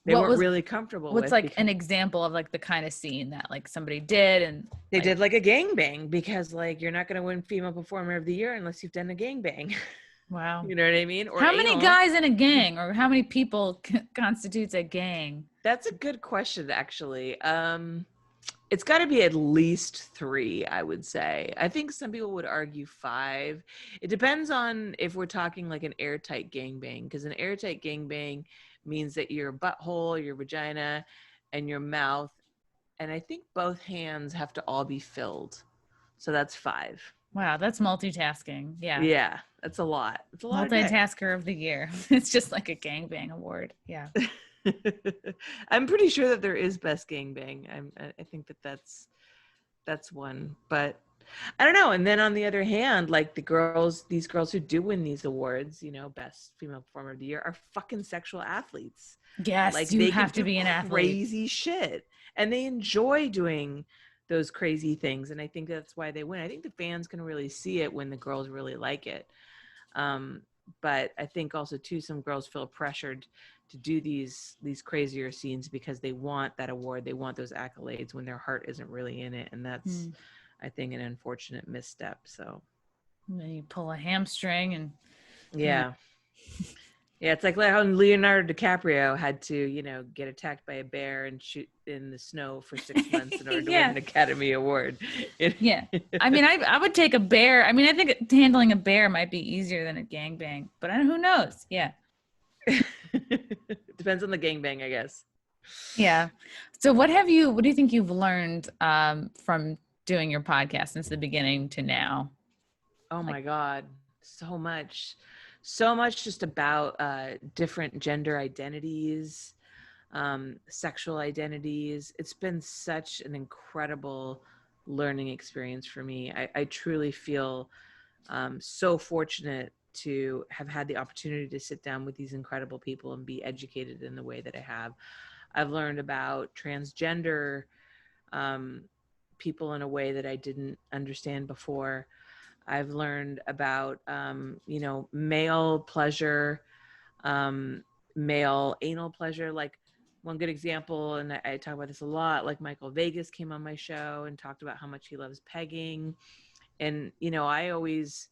weren't really comfortable with. What's like an example of like the kind of scene that like somebody did, and they did like a gangbang, because like you're not going to win female performer of the year unless you've done a gangbang. Wow. You know what I mean? Or how many guys in a gang, or how many people constitutes a gang? That's a good question, actually. It's got to be at least 3, I would say. I think some people would argue 5. It depends on if we're talking like an airtight gangbang, because an airtight gangbang means that your butthole, your vagina, and your mouth, and I think both hands have to all be filled. So that's 5. Wow, that's multitasking. Yeah. Yeah, that's a lot. It's a lot. Multitasker of the year. It's just like a gangbang award. Yeah. I'm pretty sure that there is best gangbang. I think that's one, but I don't know. And then on the other hand, like these girls who do win these awards, best female performer of the year, are fucking sexual athletes. Yes, like you they have to be an athlete. Crazy shit, and they enjoy doing those crazy things, and I think that's why they win. I think the fans can really see it when the girls really like it. But I think also too, some girls feel pressured to do these crazier scenes because they want that award, they want those accolades when their heart isn't really in it, and that's I think an unfortunate misstep. So and then you pull a hamstring and yeah, it's like how Leonardo DiCaprio had to get attacked by a bear and shoot in the snow for 6 months in order to win an Academy Award. Yeah, I mean, I would take a bear. I mean, I think handling a bear might be easier than a gangbang, but who knows? Yeah. Depends on the gangbang, I guess. Yeah. So what do you think you've learned from doing your podcast since the beginning to now? Oh my God. So much just about different gender identities, sexual identities. It's been such an incredible learning experience for me. I truly feel so fortunate to have had the opportunity to sit down with these incredible people and be educated in the way that I have. I've learned about transgender people in a way that I didn't understand before. I've learned about, male pleasure, male anal pleasure. Like one good example, and I talk about this a lot, like Michael Vegas came on my show and talked about how much he loves pegging. And, I always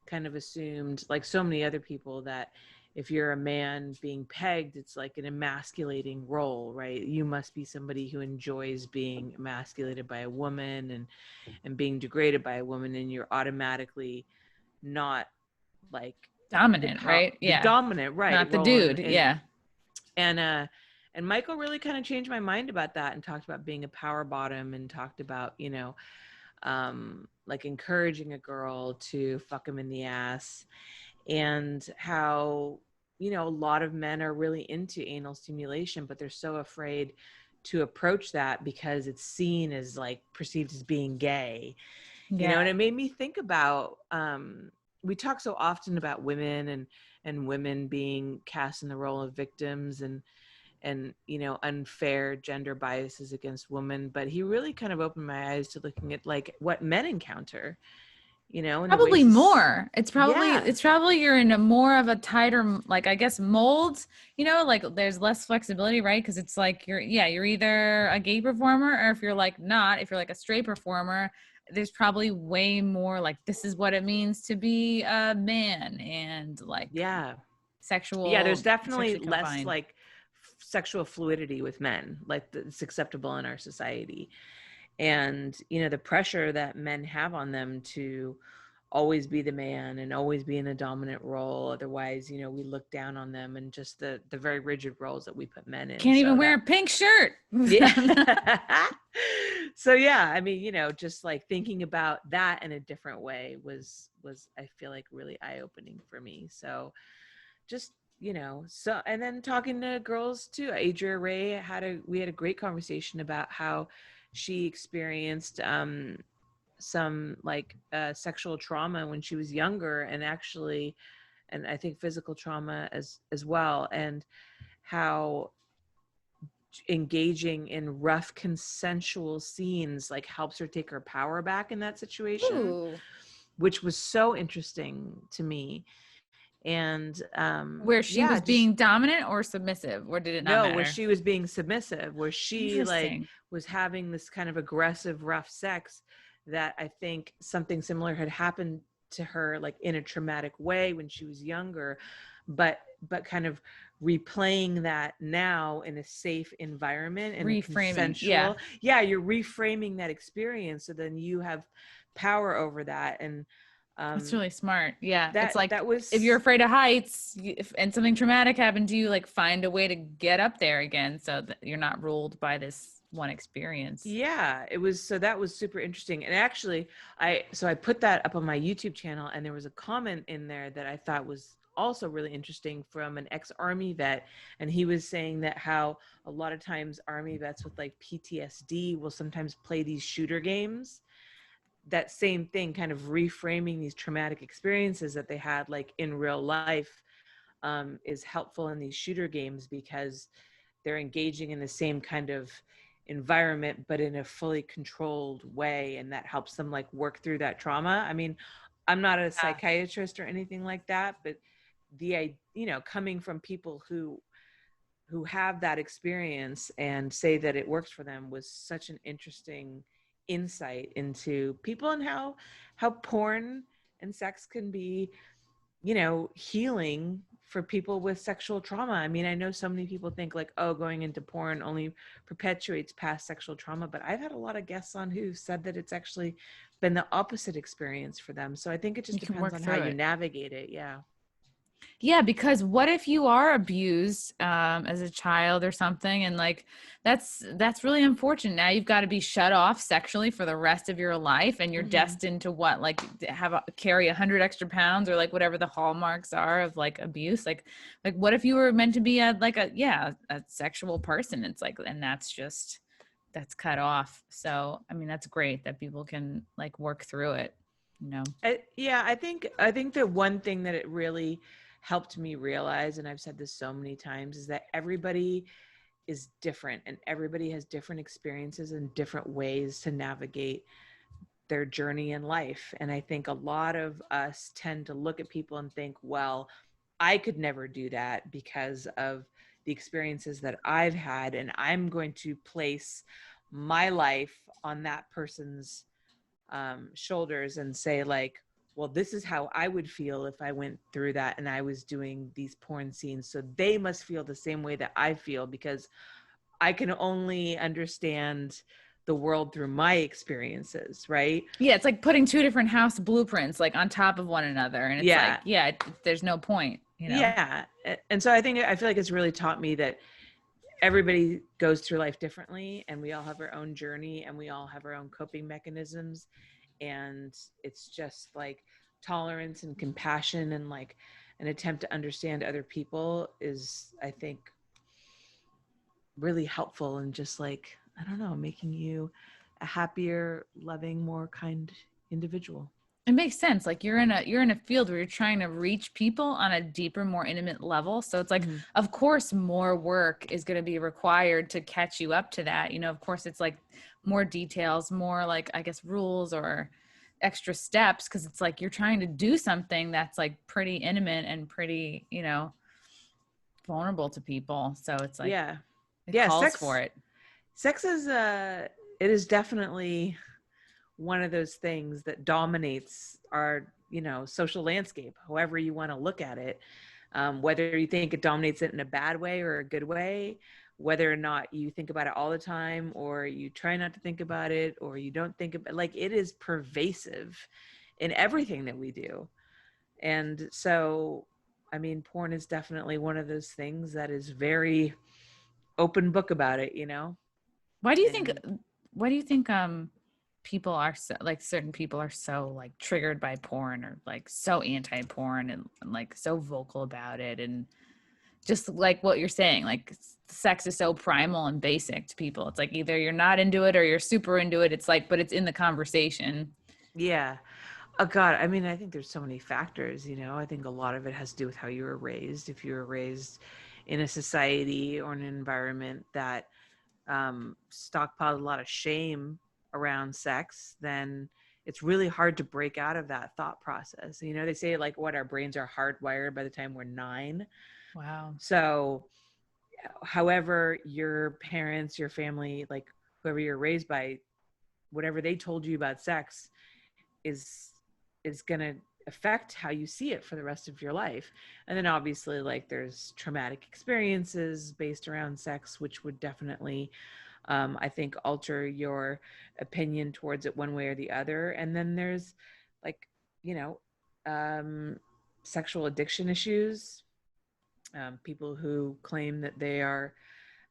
kind of assumed, like so many other people, that if you're a man being pegged, it's like an emasculating role, right? You must be somebody who enjoys being emasculated by a woman and being degraded by a woman, and you're automatically not like dominant, right? Yeah. Dominant, right. Not the dude. Yeah. And Michael really kind of changed my mind about that and talked about being a power bottom and talked about, like encouraging a girl to fuck him in the ass, and how, a lot of men are really into anal stimulation, but they're so afraid to approach that because it's seen as like perceived as being gay, and it made me think about, we talk so often about women and women being cast in the role of victims and unfair gender biases against women, but he really kind of opened my eyes to looking at like what men encounter, probably more. It's probably you're in a more of a tighter, like, I guess, mold, like there's less flexibility, right? Because it's like you're either a gay performer, or if you're like a straight performer, there's probably way more like, this is what it means to be a man, and like sexual. Yeah, there's definitely less like sexual fluidity with men, like it's acceptable in our society. And the pressure that men have on them to always be the man and always be in a dominant role. Otherwise, you know, we look down on them, and just the very rigid roles that we put men in. Can't even wear a pink shirt. Yeah. So yeah, I mean, you know, just like thinking about that in a different way was I feel like really eye-opening for me. So just, you know, so, and then talking to girls too. Adria Ray we had a great conversation about how she experienced some like sexual trauma when she was younger, and actually, and I think physical trauma as well, and how engaging in rough consensual scenes like helps her take her power back in that situation. Ooh. Which was so interesting to me. And where she was being dominant or submissive, or did it not matter? Where she was being submissive, where she like was having this kind of aggressive rough sex that I think something similar had happened to her like in a traumatic way when she was younger, but kind of replaying that now in a safe environment and a consensual. Yeah, you're reframing that experience, so then you have power over that. And that's really smart. Yeah, it's like if you're afraid of heights and something traumatic happened to you, like find a way to get up there again so that you're not ruled by this one experience. Yeah, that was super interesting. And actually I put that up on my YouTube channel, and there was a comment in there that I thought was also really interesting from an ex-Army vet. And he was saying that how a lot of times Army vets with like PTSD will sometimes play these shooter games. That same thing, kind of reframing these traumatic experiences that they had like in real life, is helpful in these shooter games, because they're engaging in the same kind of environment, but in a fully controlled way. And that helps them like work through that trauma. I mean, I'm not a psychiatrist or anything like that, but you know, coming from people who have that experience and say that it works for them was such an interesting insight into people, and how porn and sex can be, you know, healing for people with sexual trauma. I mean, I know so many people think like, oh, going into porn only perpetuates past sexual trauma, but I've had a lot of guests on who said that it's actually been the opposite experience for them. So I think it just depends on how you navigate it. Yeah, because what if you are abused as a child or something, and like that's really unfortunate. Now you've got to be shut off sexually for the rest of your life, and you're destined to what, like carry 100 extra pounds, or like whatever the hallmarks are of like abuse. Like what if you were meant to be a sexual person? It's like, and that's cut off. So I mean, that's great that people can like work through it, you know. I think the one thing that it really helped me realize, and I've said this so many times, is that everybody is different, and everybody has different experiences and different ways to navigate their journey in life. And I think a lot of us tend to look at people and think, well, I could never do that because of the experiences that I've had, and I'm going to place my life on that person's shoulders and say like, well, this is how I would feel if I went through that and I was doing these porn scenes. So they must feel the same way that I feel, because I can only understand the world through my experiences, right? Yeah, it's like putting two different house blueprints like on top of one another. And it's there's no point, you know? Yeah. And so I feel like it's really taught me that everybody goes through life differently, and we all have our own journey, and we all have our own coping mechanisms. And it's just like tolerance and compassion and like an attempt to understand other people is, I think, really helpful, and just like, I don't know, making you a happier, loving, more kind individual. It makes sense. Like you're in a field where you're trying to reach people on a deeper, more intimate level. So it's like, of course, more work is going to be required to catch you up to that. You know, of course, it's like more details, more like, I guess, rules or extra steps. Cause it's like, you're trying to do something that's like pretty intimate and pretty, you know, vulnerable to people. So it's like, it calls for it. Sex is, it is definitely one of those things that dominates our, you know, social landscape, however you want to look at it. Whether you think it dominates it in a bad way or a good way, whether or not you think about it all the time, or you try not to think about it, or you don't think about it, like, it is pervasive. in everything that we do. And so, I mean, porn is definitely one of those things that is very open book about it, you know? Why do you think And people are so, like, certain people are so like triggered by porn, or like so anti-porn, and like so vocal about it, and just like what you're saying, like sex is so primal and basic to people. It's like either you're not into it or you're super into it. It's like, but it's in the conversation. yeah. Oh God, I mean, I think there's so many factors, you know. I think a lot of it has to do with how you were raised. If you were raised in a society or an environment that stockpiled a lot of shame around sex, then it's really hard to break out of that thought process. You know, they say like what, our brains are hardwired by the time we're 9. Wow. So however your parents, your family, like whoever you're raised by, whatever they told you about sex is going to affect how you see it for the rest of your life. And then obviously like there's traumatic experiences based around sex, which would definitely I think alter your opinion towards it one way or the other. And then there's like, you know, sexual addiction issues, people who claim that they are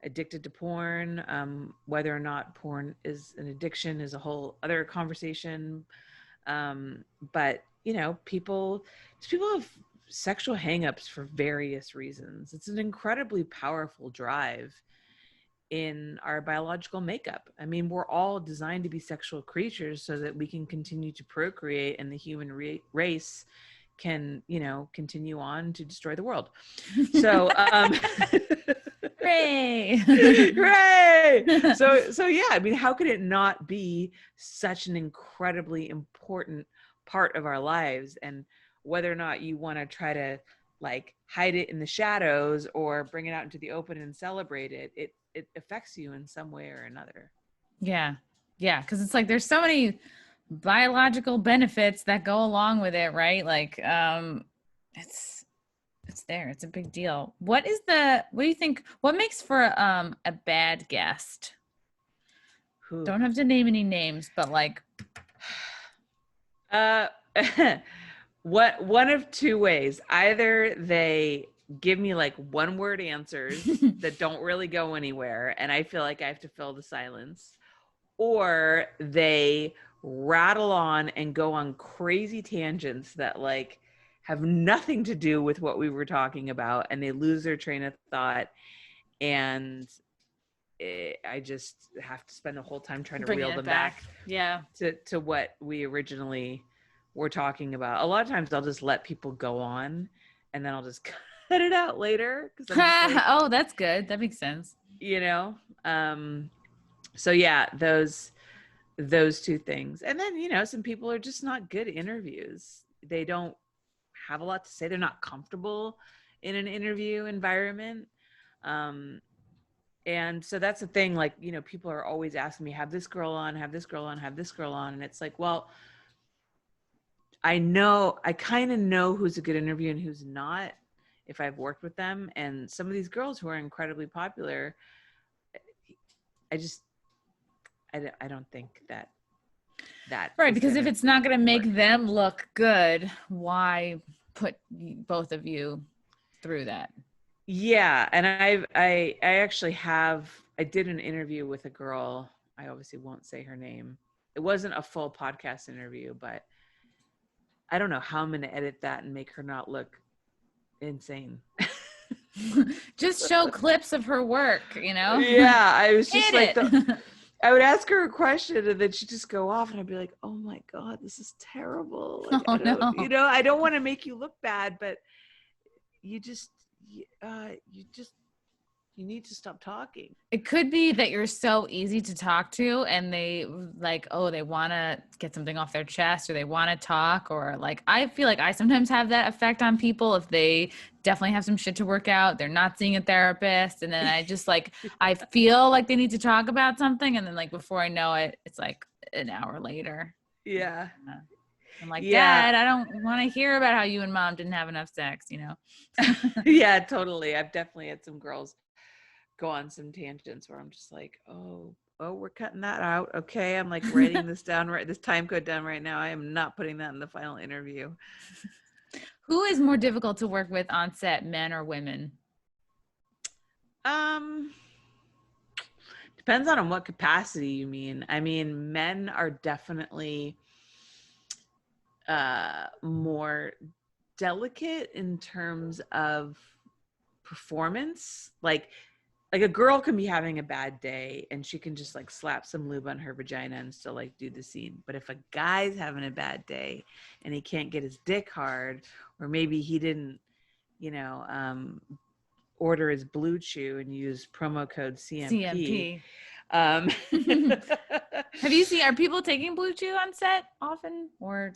addicted to porn. Whether or not porn is an addiction is a whole other conversation. But you know, people have sexual hangups for various reasons. It's an incredibly powerful drive in our biological makeup. I mean, we're all designed to be sexual creatures so that we can continue to procreate, and the human race can, you know, continue on to destroy the world. So, Hooray! hooray! So yeah, I mean, how could it not be such an incredibly important part of our lives? And whether or not you want to try to like hide it in the shadows or bring it out into the open and celebrate it, it affects you in some way or another. Yeah. Yeah. Cause it's like, there's so many biological benefits that go along with it, right? Like, it's there. It's a big deal. What do you think, what makes for a bad guest? Ooh. Don't have to name any names, but like, one of two ways. Either they give me like one word answers that don't really go anywhere and I feel like I have to fill the silence, or they rattle on and go on crazy tangents that like have nothing to do with what we were talking about, and they lose their train of thought, and I just have to spend the whole time trying to reel them back yeah, to what we originally were talking about. A lot of times I'll just let people go on and then I'll just cut it out later, because like, oh, that's good, that makes sense. you know. So yeah, those two things. And then, you know, some people are just not good interviews. They don't have a lot to say. They're not comfortable in an interview environment. And so that's the thing, like, you know, people are always asking me, have this girl on, have this girl on, have this girl on. And it's like, well, I kind of know who's a good interview and who's not if I've worked with them. And some of these girls who are incredibly popular, I don't think that Right, because if it's not going to make them look good, why put both of you through that? Yeah. And I actually I did an interview with a girl. I obviously won't say her name. It wasn't a full podcast interview, but I don't know how I'm going to edit that and make her not look insane. Just show clips of her work, you know? Yeah. I was just like, I would ask her a question and then she'd just go off and I'd be like, oh my God, this is terrible. Like, no. You know, I don't want to make you look bad, but you need to stop talking. It could be that you're so easy to talk to and they like, oh, they want to get something off their chest or they want to talk, or like, I feel like I sometimes have that effect on people if they definitely have some shit to work out. They're not seeing a therapist. And then I just like, I feel like they need to talk about something. And then like, before I know it, it's like an hour later. Yeah. I'm like, Dad, I don't want to hear about how you and Mom didn't have enough sex, you know? Yeah, totally. I've definitely had some girls go on some tangents where I'm just like, oh, oh, we're cutting that out. Okay. I'm like writing this down, this time code down right now. I am not putting that in the final interview. Who is more difficult to work with on set, men or women? Depends on what capacity you mean. I mean, men are definitely more delicate in terms of performance. Like a girl can be having a bad day and she can just like slap some lube on her vagina and still like do the scene. But if a guy's having a bad day and he can't get his dick hard, or maybe he didn't, order his Blue Chew and use promo code CMP. Are people taking Blue Chew on set often, or?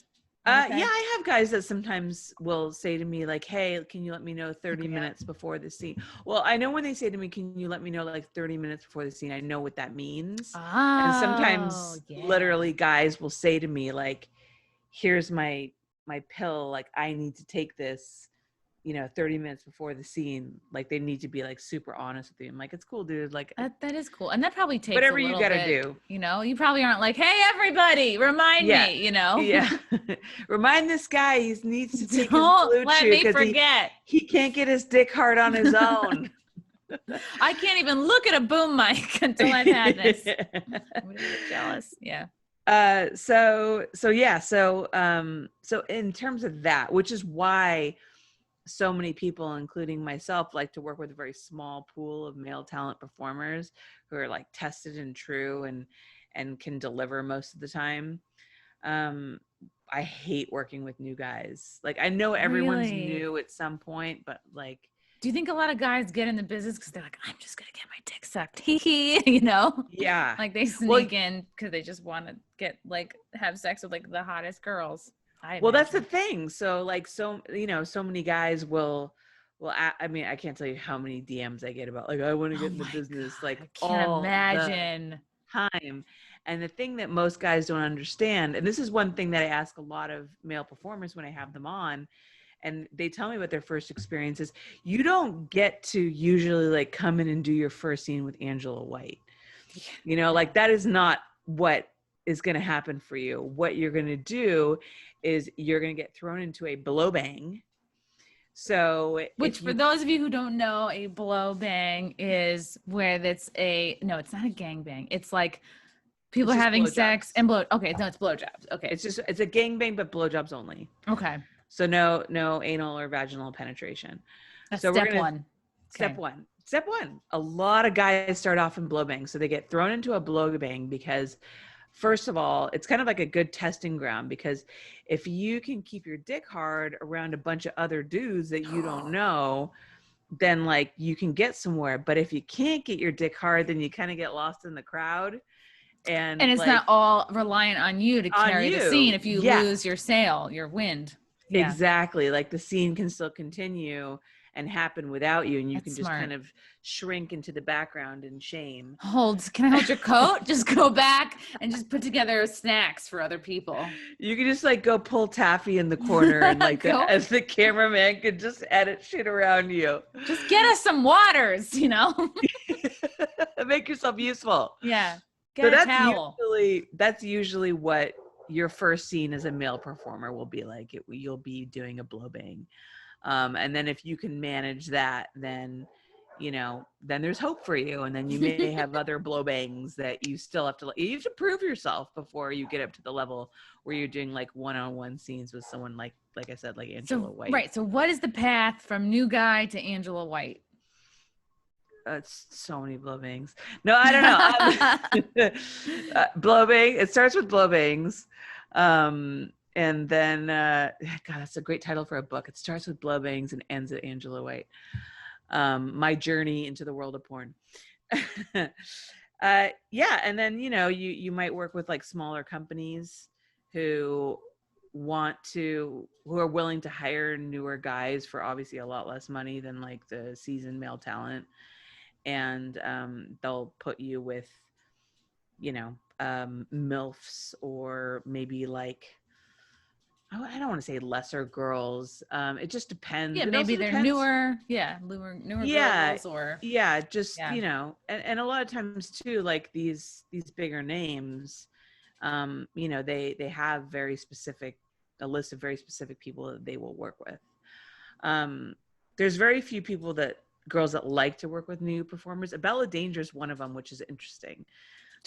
Yeah, I have guys that sometimes will say to me like, hey, can you let me know 30 minutes before the scene? Well, I know when they say to me, can you let me know like 30 minutes before the scene? I know what that means. And sometimes literally guys will say to me like, here's my pill. Like I need to take this, 30 minutes before the scene. Like they need to be like super honest with you. I'm like, it's cool, dude. Like that is cool. And that probably takes whatever a you gotta do. You probably aren't like, hey, everybody, remind me, Yeah. Remind this guy he needs to take his Blue Chew because he can't get his dick hard on his own. I can't even look at a boom mic until I've had this. I'm gonna get jealous. Yeah. So in terms of that, which is why so many people, including myself, like to work with a very small pool of male talent performers who are like tested and true and can deliver most of the time. I hate working with new guys. Like I know everyone's new at some point, but like, do you think a lot of guys get in the business because they're like, I'm just gonna get my dick sucked, Yeah, like they sneak in because they just want to have sex with like the hottest girls. That's the thing. So like, so many guys will I mean, I can't tell you how many DMs I get about like, I want to get in the business. God, like I can't imagine. Time. And the thing that most guys don't understand, and this is one thing that I ask a lot of male performers when I have them on, and they tell me what their first experience is. You don't get to usually like come in and do your first scene with Angela White. Like that is not what is going to happen for you. What you're going to do is you're going to get thrown into a blow bang. So which for those of you who don't know, a blow bang is where it's not a gang bang. It's like people are having sex and it's blowjobs. Okay. It's a gang bang, but blowjobs only. Okay. So no anal or vaginal penetration. That's step one. Step one. A lot of guys start off in blow bang. So they get thrown into a blow bang because first of all, it's kind of like a good testing ground, because if you can keep your dick hard around a bunch of other dudes that you don't know, then like you can get somewhere. But if you can't get your dick hard, then you kind of get lost in the crowd. And it's not all reliant on you to carry the scene. If you lose your sail, your wind. Yeah. Exactly. Like the scene can still continue and happen without you, and you can just kind of shrink into the background in shame. Can I hold your coat? Just go back and just put together snacks for other people. You can just like go pull Taffy in the corner and like as the cameraman could just edit shit around you. Just get us some waters, Make yourself useful. Yeah. Get a towel. That's usually what your first scene as a male performer will be like. You'll be doing a blow bang. And then if you can manage that, then, then there's hope for you. And then you may have other blow bangs that you still have to prove yourself before you get up to the level where you're doing like one-on-one scenes with someone like I said, like Angela White. Right. So what is the path from new guy to Angela White? It's so many blow bangs. No, I don't know. Blow bang. It starts with blow bangs. And then, God, that's a great title for a book. It starts with blow bangs and ends at Angela White. My journey into the world of porn. And then, you might work with like smaller companies who are willing to hire newer guys for obviously a lot less money than like the seasoned male talent. And they'll put you with, MILFs, or maybe like, I don't want to say lesser girls. It just depends. Yeah, It maybe also they're depends. newer Yeah, girls or yeah, just, yeah. you know, and a lot of times too, like these bigger names, you know, they have a list of very specific people that they will work with. Um, there's very few girls that like to work with new performers. Bella Danger is one of them, which is interesting.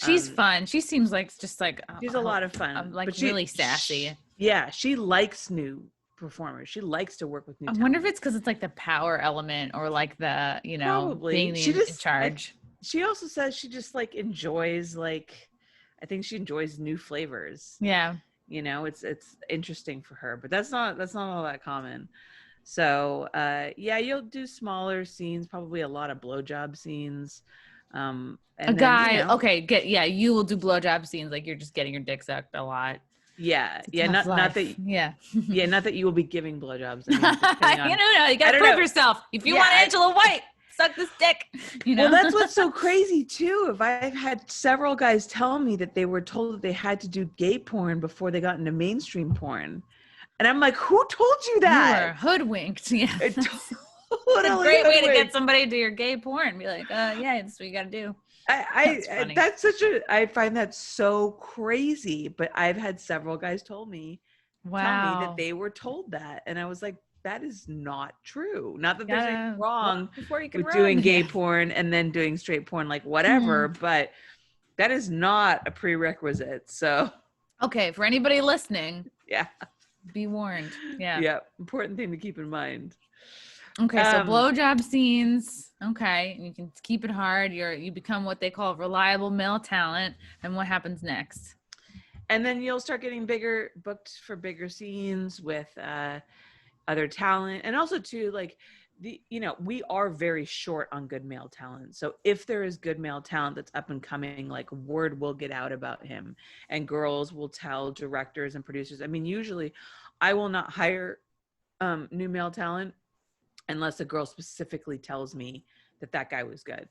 She's fun. She seems like just like She's a lot of fun, like but really sassy. yeah, she likes new performers. She likes to work with new I wonder if talent. it's because it's like the power element or like the, being Probably. in charge. She also says she just like enjoys I think she enjoys new flavors. Yeah. You know, it's interesting for her, but that's not all that common. So yeah, you'll do smaller scenes, probably a lot of blowjob scenes. A And then, you guy, know, okay, you will do blowjob scenes like you're just getting your dick sucked a lot. yeah, It's a yeah, tough not life. that Yeah. yeah, not that you will be giving blowjobs. I mean, depending on, You gotta prove yourself. If you want Angela White, suck this dick. Well, that's what's so crazy too. If I've had several guys tell me that they were told that they had to do gay porn before they got into mainstream porn. And I'm like, who told you that? You were hoodwinked. Yeah. It's a great way to get somebody to do your gay porn. Be like, yeah, that's what you gotta do. I find that so crazy. But I've had several guys tell me that they were told that. And I was like, that is not true. Not that there's anything wrong with doing gay porn and then doing straight porn, like whatever, but that is not a prerequisite. So okay, for anybody listening, yeah, be warned. Yeah. Yeah. Important thing to keep in mind. Okay, so blowjob scenes. Okay, you can keep it hard. You become what they call reliable male talent. And what happens next? And then you'll start getting booked for bigger scenes with other talent, and also too, like we are very short on good male talent. So if there is good male talent that's up and coming, like word will get out about him, and girls will tell directors and producers. I mean, usually, I will not hire new male talent unless a girl specifically tells me that guy was good.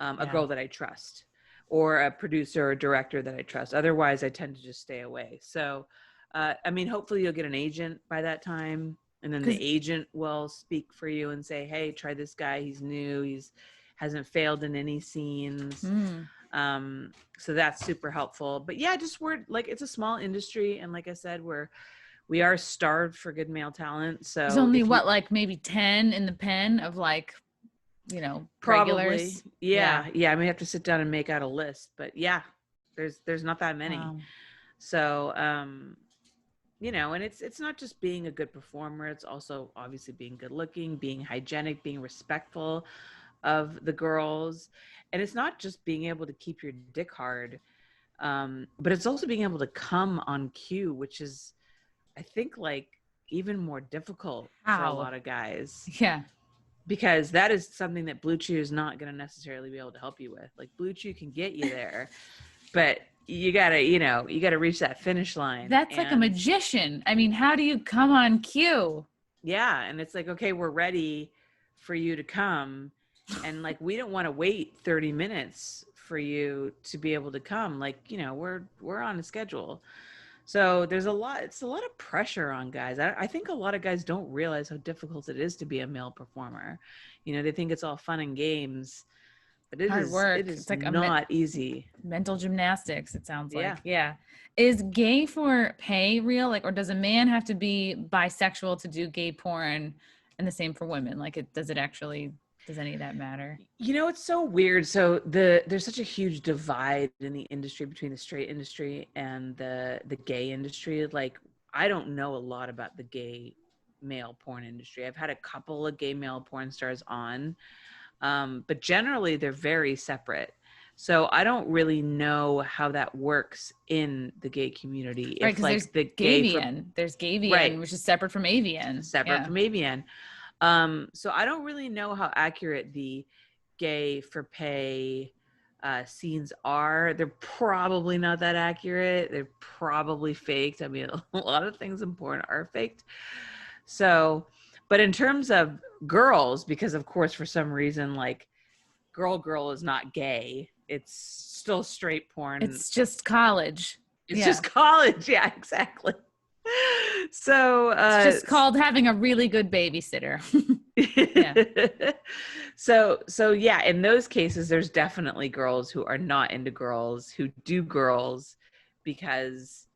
A girl that I trust, or a producer or director that I trust. Otherwise, I tend to just stay away. So, I mean, hopefully you'll get an agent by that time. And then the agent will speak for you and say, hey, try this guy. He's new. Hasn't failed in any scenes. So that's super helpful. But yeah, it's a small industry. And like I said, we are starved for good male talent. So there's only like maybe 10 in the pen of like, probably regulars. Yeah. I may have to sit down and make out a list, but yeah, there's not that many. Wow. So and it's not just being a good performer, it's also obviously being good looking, being hygienic, being respectful of the girls. And it's not just being able to keep your dick hard, but it's also being able to come on cue, which is, I think, like even more difficult for a lot of guys. Yeah. Because that is something that Blue Chew is not going to necessarily be able to help you with. Like Blue Chew can get you there, but you gotta reach that finish line. That's like a magician. I mean, how do you come on cue? Yeah. And it's like, okay, we're ready for you to come. And like, we don't want to wait 30 minutes for you to be able to come. Like, we're on a schedule. So it's a lot of pressure on guys. I think a lot of guys don't realize how difficult it is to be a male performer. They think it's all fun and games, but it is work. It is it's like not easy. Mental gymnastics, it sounds like. Yeah. Is gay for pay real? Like, or does a man have to be bisexual to do gay porn, and the same for women? Like, does any of that matter? It's so weird. So there's such a huge divide in the industry between the straight industry and the gay industry. Like, I don't know a lot about the gay male porn industry. I've had a couple of gay male porn stars on, but generally they're very separate. So I don't really know how that works in the gay community. Right, because like there's the Gavian. There's Gavian, right, which is separate from Avian. From Avian. So I don't really know how accurate the gay for pay scenes are. They're probably not that accurate. They're probably faked. I mean, a lot of things in porn are faked. So, but in terms of girls, because of course, for some reason, like girl is not gay. It's still straight porn. It's just college. It's just college. Yeah, exactly. So It's just called having a really good babysitter. Yeah. so yeah, in those cases, there's definitely girls who are not into girls who do girls because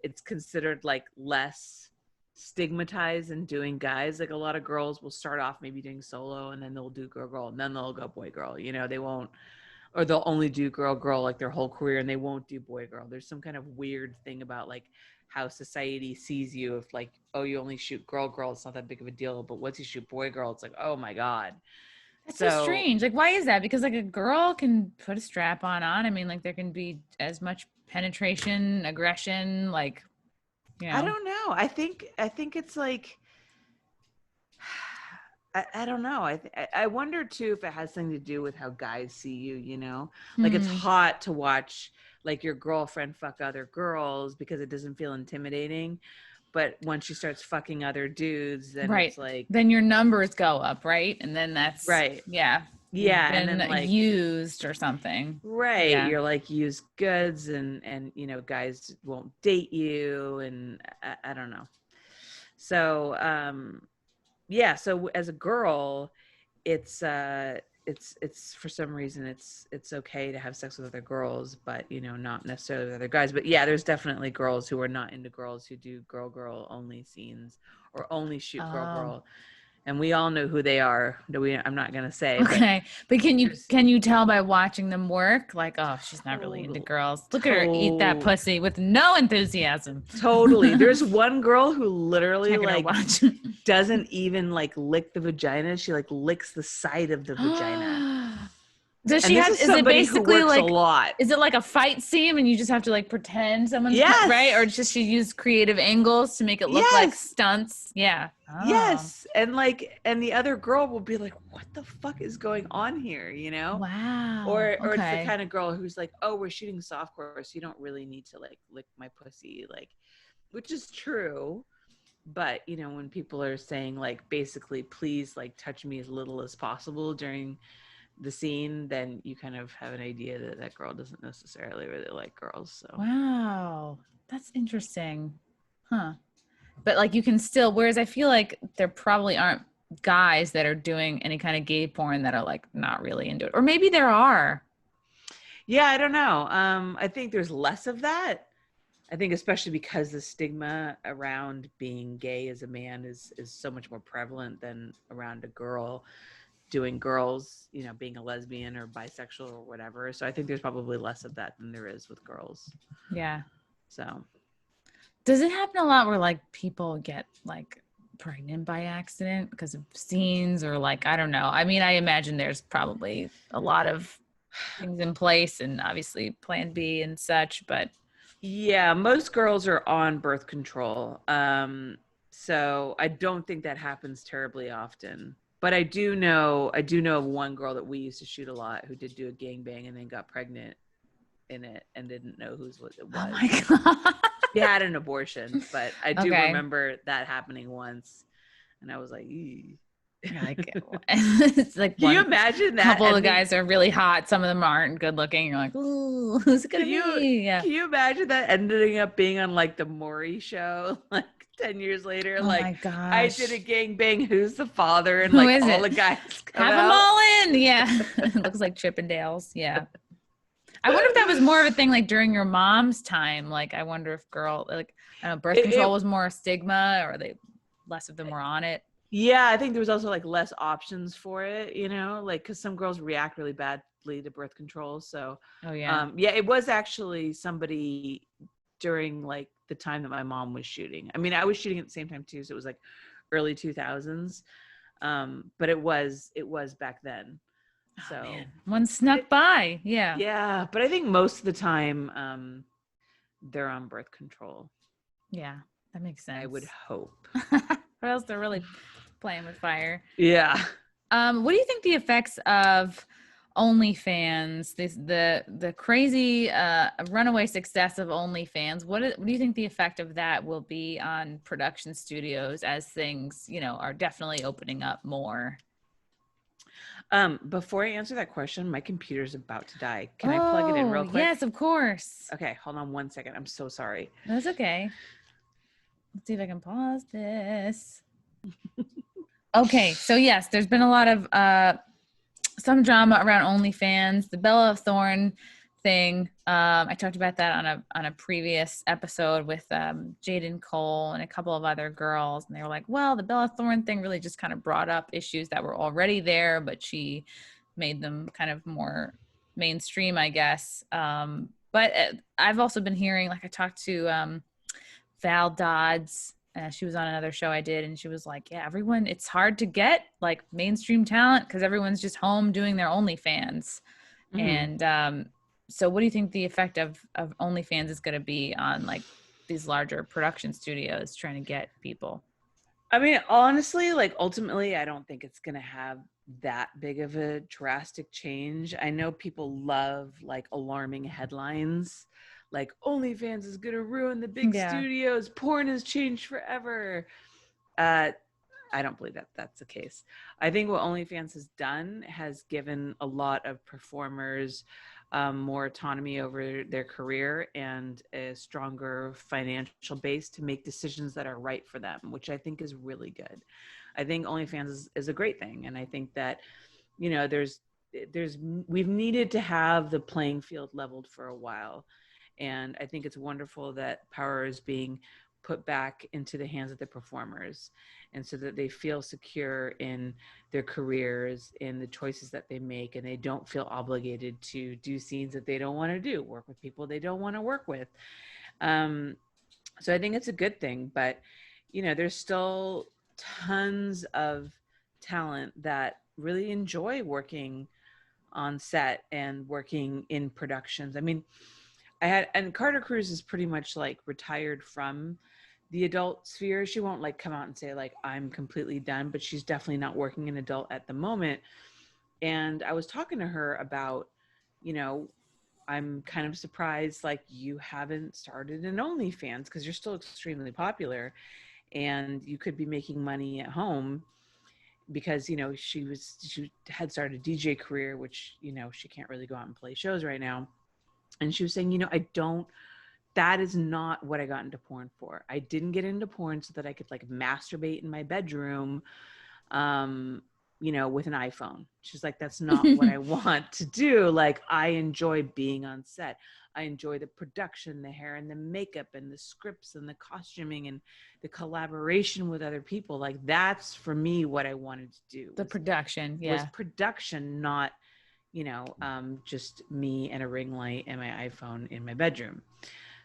it's considered like less stigmatized than doing guys. Like a lot of girls will start off maybe doing solo and then they'll do girl and then they'll go boy girl. You know, they won't, or they'll only do girl like their whole career and they won't do boy girl. There's some kind of weird thing about like how society sees you. If like, oh, you only shoot girl, it's not that big of a deal. But once you shoot boy girl, it's like, oh my God. That's so So strange. Like, why is that? Because like a girl can put a strap on. I mean, like there can be as much penetration, aggression, like, you know. I don't know. I think it's like, I don't know. I wonder too if it has something to do with how guys see you, you know, like it's hot to watch like your girlfriend fuck other girls because it doesn't feel intimidating. But once she starts fucking other dudes, then Right. it's like, Then your numbers go up, right? And then that's right. yeah. Yeah. Been And then like, used or something. right. Yeah. You're like used goods and, you know, guys won't date you. And I don't know. So, yeah. So as a girl, it's for some reason it's okay to have sex with other girls, but you know, not necessarily with other guys. But yeah, there's definitely girls who are not into girls who do girl only scenes or only shoot girl, and we all know who they are. I'm not gonna say. Okay, but can you tell by watching them work? Like, oh, she's not really into girls. Look at her eat that pussy with no enthusiasm. Totally. There's one girl who literally like watch. doesn't even like lick the vagina. She like licks the side of the vagina. Does she And this have? is Is it somebody who basically works like a lot. Is it like a fight scene and you just have to like pretend someone's Yes. right, or just she use creative angles to make it look like stunts? Yeah. Oh. Yes. And like, and the other girl will be like, what the fuck is going on here? You know? Wow. Or Okay. it's the kind of girl who's like, oh, we're shooting softcore, so you don't really need to like lick my pussy, like, which is true. But you know, when people are saying like, basically, please like touch me as little as possible during the scene, then you kind of have an idea that that girl doesn't necessarily really like girls. So wow, that's interesting. Huh. But like you can still, whereas I feel like there probably aren't guys that are doing any kind of gay porn that are like not really into it, or maybe there are. yeah, I don't know. I think there's less of that. I think especially because the stigma around being gay as a man is so much more prevalent than around a girl doing girls, you know, being a lesbian or bisexual or whatever. So I think there's probably less of that than there is with girls. Yeah. So does it happen a lot where like people get like pregnant by accident because of scenes or like, I don't know. I mean, I imagine there's probably a lot of things in place and obviously plan B and such, but yeah, most girls are on birth control. So I don't think that happens terribly often. But I do know of one girl that we used to shoot a lot who did do a gangbang and then got pregnant in it and didn't know whose it was. Oh my God. She had an abortion, but I do Okay. remember that happening once. And I was like, eee. Like it's like can you imagine that? Couple of the guys are really hot. Some of them aren't good looking. You're like, ooh, who's it gonna be? Yeah. Can you imagine that ending up being on like the Maury show, like 10 years later? Oh like, my gosh. I did a gangbang. Who's the father? And Who like is all it? the guys come have out. them all in. Yeah. It looks like Chippendales. Yeah. I wonder if that was more of a thing like during your mom's time. Like, I wonder if I don't know, birth control was more a stigma, or less of them were on it. Yeah, I think there was also like less options for it, you know, like because some girls react really badly to birth control. So, yeah, it was actually somebody during like the time that my mom was shooting. I mean, I was shooting at the same time too, so it was like early 2000s, but it was back then. So one snuck by, yeah. Yeah, but I think most of the time, they're on birth control. Yeah, that makes sense. I would hope. Or else they're really playing with fire. Yeah. What do you think the effects of OnlyFans, the crazy runaway success of OnlyFans, what do you think the effect of that will be on production studios as things, you know, are definitely opening up more? Before I answer that question, my computer's about to die. Can I plug it in real quick? Yes, of course. Okay, hold on one second. I'm so sorry. That's okay. Let's see if I can pause this. Okay, so yes, there's been a lot of some drama around OnlyFans, the Bella Thorne thing. I talked about that on a previous episode with Jaden Cole and a couple of other girls, and they were like, "Well, the Bella Thorne thing really just kind of brought up issues that were already there, but she made them kind of more mainstream, I guess." But I've also been hearing, like, I talked to Val Dodds. She was on another show I did, and she was like, "Yeah, everyone, it's hard to get like mainstream talent because everyone's just home doing their OnlyFans." Mhm. And so, what do you think the effect of OnlyFans is going to be on like these larger production studios trying to get people? I mean, honestly, like ultimately, I don't think it's going to have that big of a drastic change. I know people love like alarming headlines, like OnlyFans is going to ruin the big Yeah, studios, porn has changed forever. Uh, I don't believe that that's the case. I think what OnlyFans has done has given a lot of performers more autonomy over their career and a stronger financial base to make decisions that are right for them, which I think is really good. I think OnlyFans is a great thing. And I think that, you know, we've needed to have the playing field leveled for a while. And I think it's wonderful that power is being put back into the hands of the performers, and so that they feel secure in their careers, in the choices that they make, and they don't feel obligated to do scenes that they don't want to do, work with people they don't want to work with. Um, so I think it's a good thing, but you know, there's still tons of talent that really enjoy working on set and working in productions. I mean, and Carter Cruz is pretty much like retired from the adult sphere. She won't like come out and say like I'm completely done, but she's definitely not working in adult at the moment. And I was talking to her about, you know, I'm kind of surprised like you haven't started an OnlyFans because you're still extremely popular and you could be making money at home, because you know she had started a DJ career, which you know she can't really go out and play shows right now. And she was saying, you know, I don't that is not what I got into porn for. I didn't get into porn so that I could like masturbate in my bedroom, um, you know, with an iPhone. She's like, that's not what I want to do. Like, I enjoy being on set. I enjoy the production, the hair and the makeup and the scripts and the costuming and the collaboration with other people. Like, that's for me what I wanted to do the production. was Yeah, production, not, you know, just me and a ring light and my iPhone in my bedroom.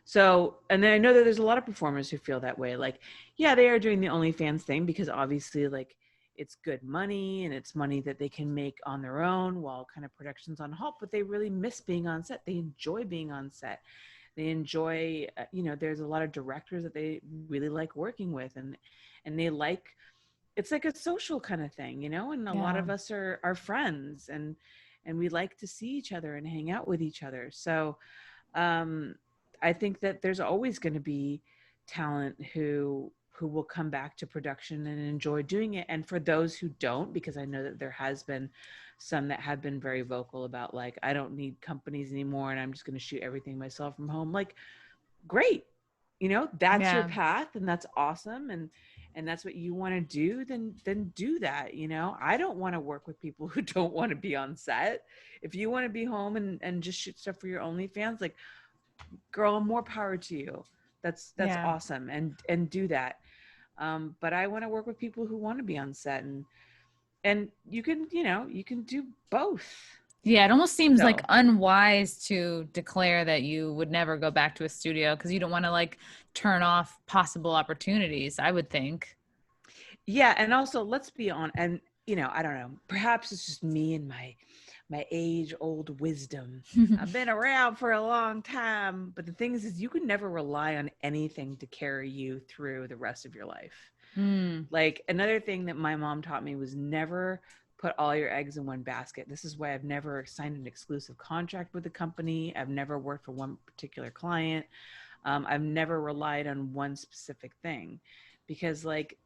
So, and then I know that there's a lot of performers who feel that way. Like, yeah, they are doing the OnlyFans thing because obviously, like, it's good money and it's money that they can make on their own while kind of production's on halt, but they really miss being on set. They enjoy being on set. They enjoy, you know, there's a lot of directors that they really like working with, and they like, it's like a social kind of thing, you know, and a lot yeah. of us are friends, and we like to see each other and hang out with each other. So, um, I think that there's always going to be talent who will come back to production and enjoy doing it. And for those who don't, because I know that there has been some that have been very vocal about like, I don't need companies anymore and I'm just going to shoot everything myself from home. Like, great, you know, that's your Yeah. path and that's awesome. And that's what you want to do, then do that. You know, I don't want to work with people who don't want to be on set. If you want to be home and just shoot stuff for your OnlyFans, like, girl, more power to you. That's Yeah. awesome, and do that. But I want to work with people who want to be on set, and you can, you know, you can do both. Yeah, it almost seems like So unwise to declare that you would never go back to a studio because you don't want to like turn off possible opportunities, I would think. yeah, and also let's be on, and you know, I don't know, perhaps it's just me and my age old wisdom. I've been around for a long time, but the thing is you can never rely on anything to carry you through the rest of your life. Mm, Like, another thing that my mom taught me was never put all your eggs in one basket. This is why I've never signed an exclusive contract with a company. I've never worked for one particular client. I've never relied on one specific thing, because like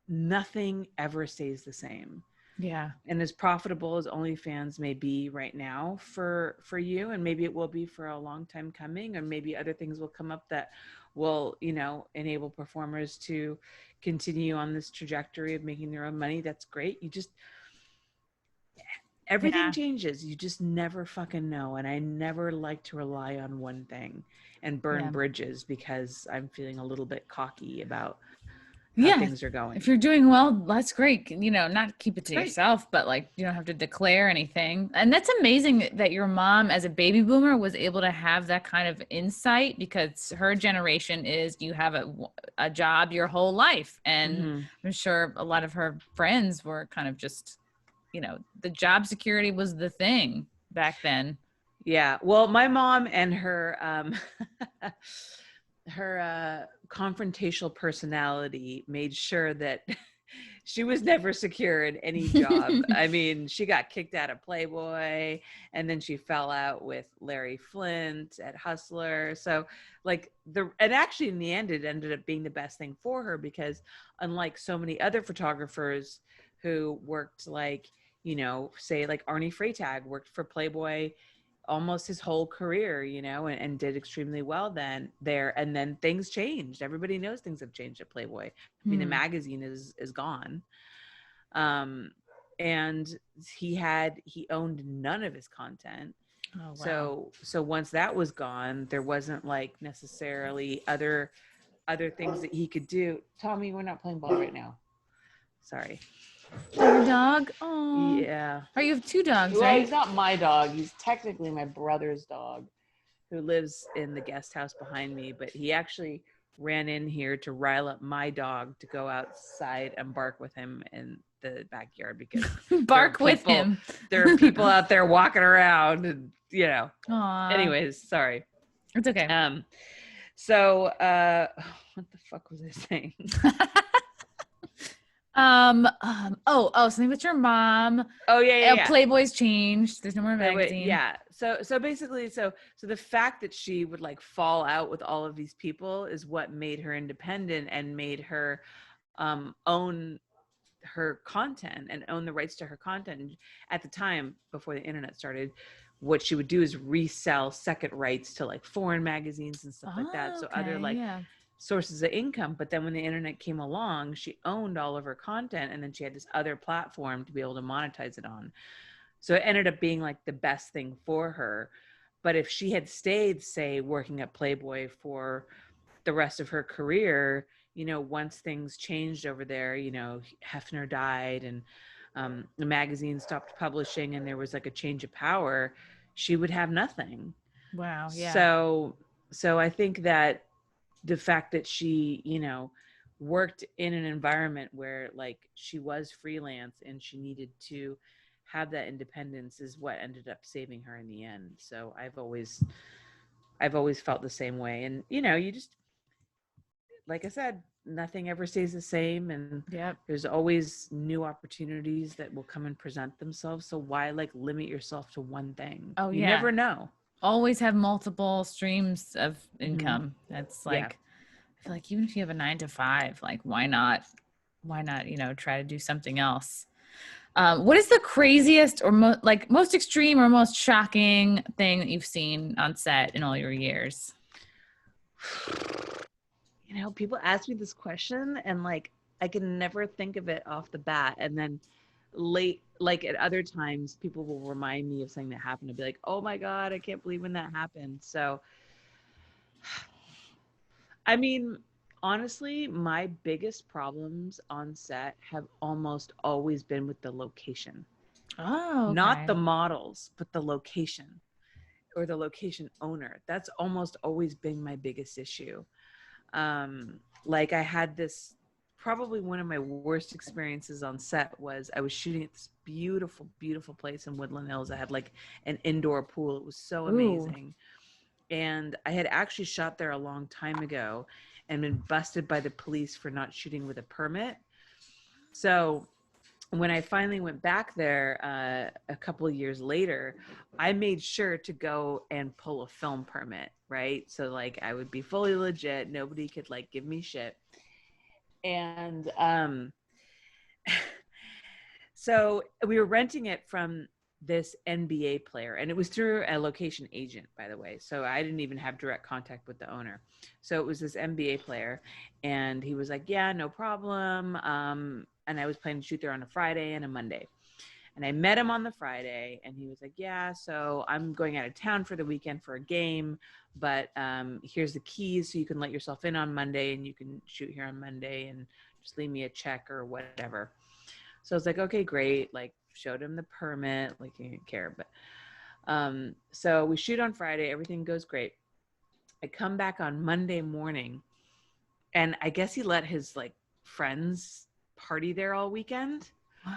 nothing ever stays the same. Yeah. And as profitable as OnlyFans may be right now for you, and maybe it will be for a long time coming, or maybe other things will come up that will, you know, enable performers to continue on this trajectory of making their own money. That's great. You just, everything Yeah. changes. You just never fucking know. And I never like to rely on one thing and burn Yeah. bridges because I'm feeling a little bit cocky about how Yeah. things are going. If you're doing well, that's great. You know, not keep it to Right. yourself, but like you don't have to declare anything. And that's amazing that your mom, as a baby boomer, was able to have that kind of insight, because her generation is you have a job your whole life. And Mm-hmm. I'm sure a lot of her friends were kind of just, you know, the job security was the thing back then. Yeah. Well, my mom and her her confrontational personality made sure that she was never secured any job. I mean, she got kicked out of Playboy, and then she fell out with Larry Flint at Hustler. So like and actually in the end, it ended up being the best thing for her, because unlike so many other photographers who worked, like, you know, say like Arnie Freytag worked for Playboy almost his whole career, you know, and did extremely well and then things changed. Everybody knows things have changed at Playboy. I mean, the magazine is gone. And he owned none of his content. Oh, wow. So once that was gone, there wasn't like necessarily other things that he could do. Tommy, we're not playing ball right now. Sorry. Your dog? Oh. Yeah. Or you have two dogs, Well, right? he's not my dog. He's technically my brother's dog, who lives in the guest house behind me, but he actually ran in here to rile up my dog to go outside and bark with him in the backyard, because Bark with him. there are people out there walking around, and, you know. Aw. Anyways, sorry. It's okay. So what the fuck was I saying? Something with your mom. Oh yeah. Playboy's changed. There's no more magazine. Yeah. So basically, so the fact that she would like fall out with all of these people is what made her independent and made her own her content and own the rights to her content. And at the time, before the internet started, what she would do is resell second rights to like foreign magazines and stuff like that. So other like sources of income. But then when the internet came along, she owned all of her content, and then she had this other platform to be able to monetize it on. So it ended up being like the best thing for her. But if she had stayed, say, working at Playboy for the rest of her career, you know, once things changed over there, you know, Hefner died and the magazine stopped publishing and there was like a change of power, she would have nothing. Wow. Yeah. So I think that the fact that she, you know, worked in an environment where like she was freelance and she needed to have that independence is what ended up saving her in the end. So I've always felt the same way. And, you know, you just, like I said, nothing ever stays the same, and there's always new opportunities that will come and present themselves. So why like limit yourself to one thing? Oh, you never know. Always have multiple streams of income. That's like, I feel like even if you have a 9-to-5, like why not, you know, try to do something else. What is the craziest or most extreme or most shocking thing that you've seen on set in all your years? You know, people ask me this question and like I can never think of it off the bat, and then like at other times people will remind me of something that happened to be like, oh my god, I can't believe when that happened. So I mean, honestly, my biggest problems on set have almost always been with the location. Oh, okay. Not the models, but the location or the location owner. That's almost always been my biggest issue. Like I had this, probably one of my worst experiences on set was I was shooting at this beautiful, beautiful place in Woodland Hills. I had like an indoor pool. It was so amazing. And I had actually shot there a long time ago and been busted by the police for not shooting with a permit. So when I finally went back there a couple of years later, I made sure to go and pull a film permit, right? So like I would be fully legit. Nobody could like give me shit. And so So we were renting it from this NBA player, and it was through a location agent, by the way. So I didn't even have direct contact with the owner. So it was this NBA player, and he was like, yeah, no problem. And I was planning to shoot there on a Friday and a Monday. And I met him on the Friday, and he was like, yeah, so I'm going out of town for the weekend for a game, but here's the keys so you can let yourself in on Monday, and you can shoot here on Monday, and just leave me a check or whatever. So I was like, okay, great. Like, showed him the permit, like he didn't care. But so we shoot on Friday, everything goes great. I come back on Monday morning, and I guess he let his like friends party there all weekend. What?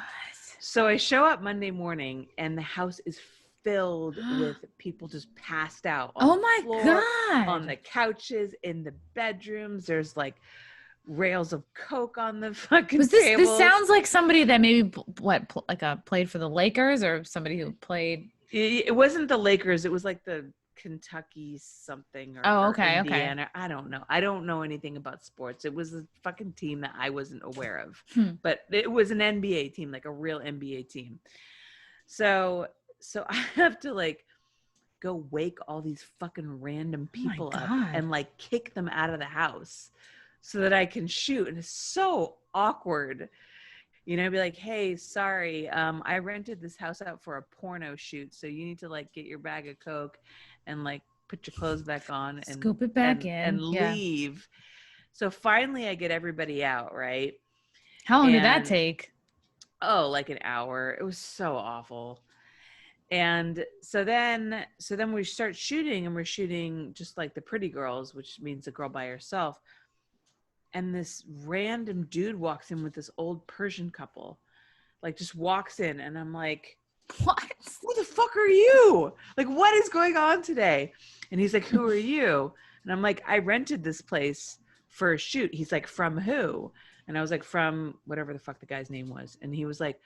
So I show up Monday morning, and the house is filled with people just passed out on the floor, God, on the couches, in the bedrooms. There's like rails of Coke on the fucking tables. This sounds like somebody that maybe played for the Lakers, or somebody who played. It wasn't the Lakers. It was like the Kentucky something or Indiana. Okay. I don't know. I don't know anything about sports. It was a fucking team that I wasn't aware of, but it was an NBA team, like a real NBA team. So I have to like go wake all these fucking random people up and like kick them out of the house so that I can shoot. And it's so awkward. You know, be like, hey, sorry, I rented this house out for a porno shoot, so you need to like get your bag of Coke and like put your clothes back on and scoop it back in and leave. So finally I get everybody out, right? How long did that take? Oh, like an hour. It was so awful. And so then we start shooting, and we're shooting just like the pretty girls, which means a girl by herself. And this random dude walks in with this old Persian couple, like just walks in, and I'm like, what? Who the fuck are you? Like, what is going on today? And he's like, who are you? And I'm like, I rented this place for a shoot. He's like, from who? And I was like, from whatever the fuck the guy's name was. And he was like,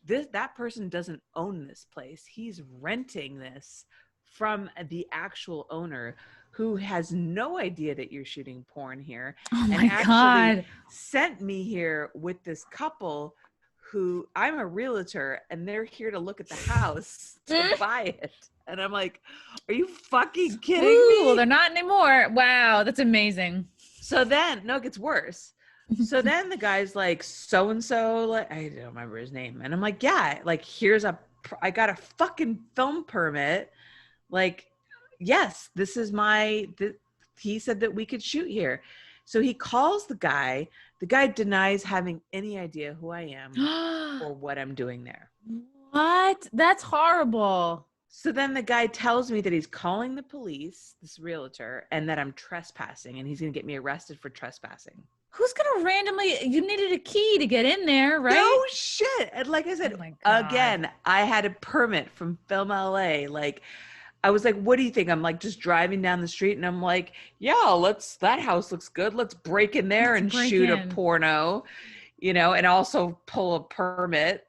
that person doesn't own this place. He's renting this from the actual owner, who has no idea that you're shooting porn here. Oh my God. Sent me here with this couple who, I'm a realtor, and they're here to look at the house to buy it. And I'm like, are you fucking kidding me? Well, they're not anymore. Wow, that's amazing. So then, no, it gets worse. So then the guy's like, so-and-so, like, I don't remember his name. And I'm like, yeah, like, I got a fucking film permit. Like, yes, this is he said that we could shoot here. So he calls the guy. The guy denies having any idea who I am or what I'm doing there. What? That's horrible. So then the guy tells me that he's calling the police, this realtor, and that I'm trespassing, and he's going to get me arrested for trespassing. Who's going to you needed a key to get in there, right? No shit. And like I said, again, I had a permit from Film LA. Like, I was like, what do you think? I'm like just driving down the street, and I'm like, yeah, that house looks good. Let's break in there and shoot a porno, you know, and also pull a permit.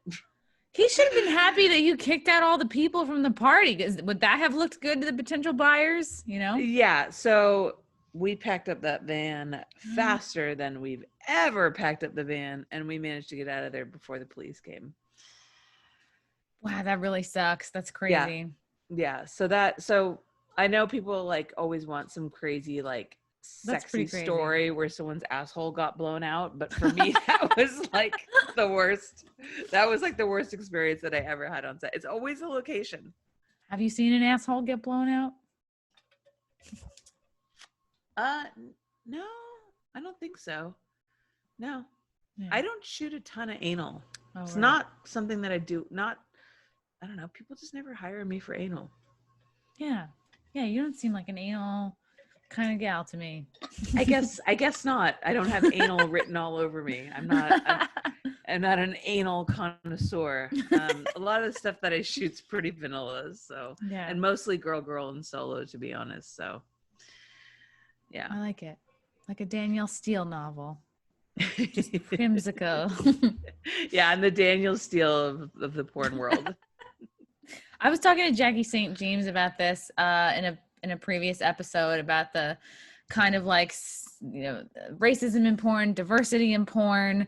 He should have been happy that you kicked out all the people from the party, because would that have looked good to the potential buyers, you know? Yeah. So we packed up that van faster than we've ever packed up the van, and we managed to get out of there before the police came. Wow, that really sucks. That's crazy. Yeah. So I know people like always want some crazy, like, sexy story where someone's asshole got blown out. But for me, that was like the worst. That was like the worst experience that I ever had on set. It's always a location. Have you seen an asshole get blown out? No, I don't think so. No, yeah. I don't shoot a ton of anal. It's right. Not something that I do. I don't know. People just never hire me for anal. Yeah. You don't seem like an anal kind of gal to me. I guess not. I don't have anal written all over me. I'm not an anal connoisseur. A lot of the stuff that I shoot's pretty vanilla. So, yeah. And mostly girl and solo, to be honest. So, yeah. I like it. Like a Danielle Steele novel. Just whimsical. Yeah, I'm the Danielle Steele of the porn world. I was talking to Jackie St. James about this in a previous episode about the kind of like, you know, racism in porn, diversity in porn,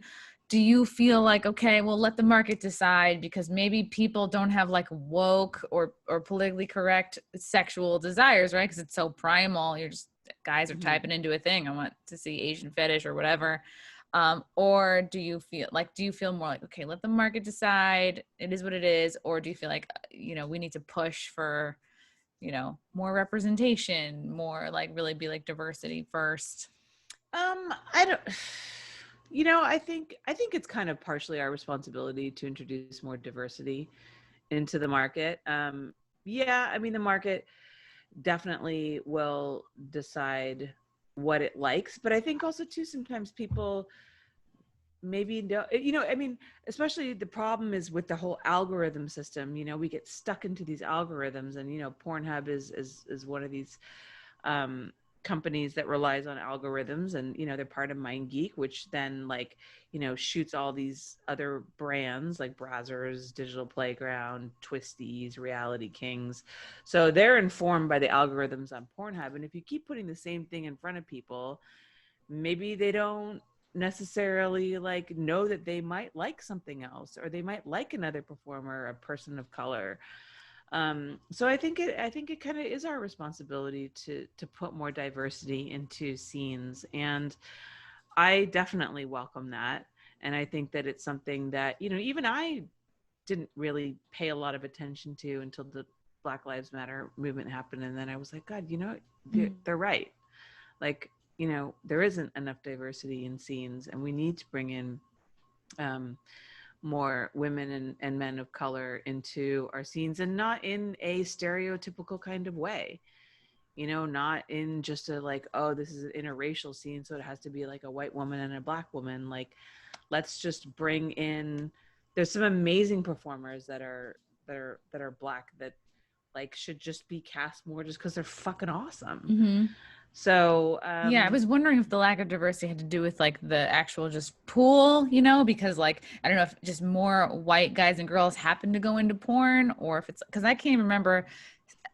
do you feel like, okay, well, let the market decide, because maybe people don't have like woke or politically correct sexual desires, right? Because it's so primal. You're just, guys are typing into a thing, I want to see Asian fetish or whatever. Or do you feel more like, okay, let the market decide, it is what it is? Or do you feel like, we need to push for, more representation, more like really be like diversity first? I don't, I think it's kind of partially our responsibility to introduce more diversity into the market. Yeah, I mean, the market definitely will decide what it likes, but I think also too, sometimes people maybe don't, I mean, especially the problem is with the whole algorithm system. We get stuck into these algorithms, and Pornhub is one of these companies that relies on algorithms, and they're part of MindGeek, which then shoots all these other brands like Brazzers, Digital Playground, Twisties, Reality Kings. So they're informed by the algorithms on Pornhub, and if you keep putting the same thing in front of people, maybe they don't necessarily know that they might like something else, or they might like another performer, a person of color. So I think it kind of is our responsibility to put more diversity into scenes, and I definitely welcome that. And I think that it's something that even I didn't really pay a lot of attention to until the Black Lives Matter movement happened, and then I was like, God, they're right. There isn't enough diversity in scenes, and we need to bring in more women and men of color into our scenes, and not in a stereotypical kind of way, not in just a oh, this is an interracial scene, so it has to be like a white woman and a black woman. Let's just bring in, there's some amazing performers that are black that should just be cast more just because they're fucking awesome. So yeah, I was wondering if the lack of diversity had to do with the actual just pool, because I don't know if just more white guys and girls happen to go into porn, or if it's because I can't even remember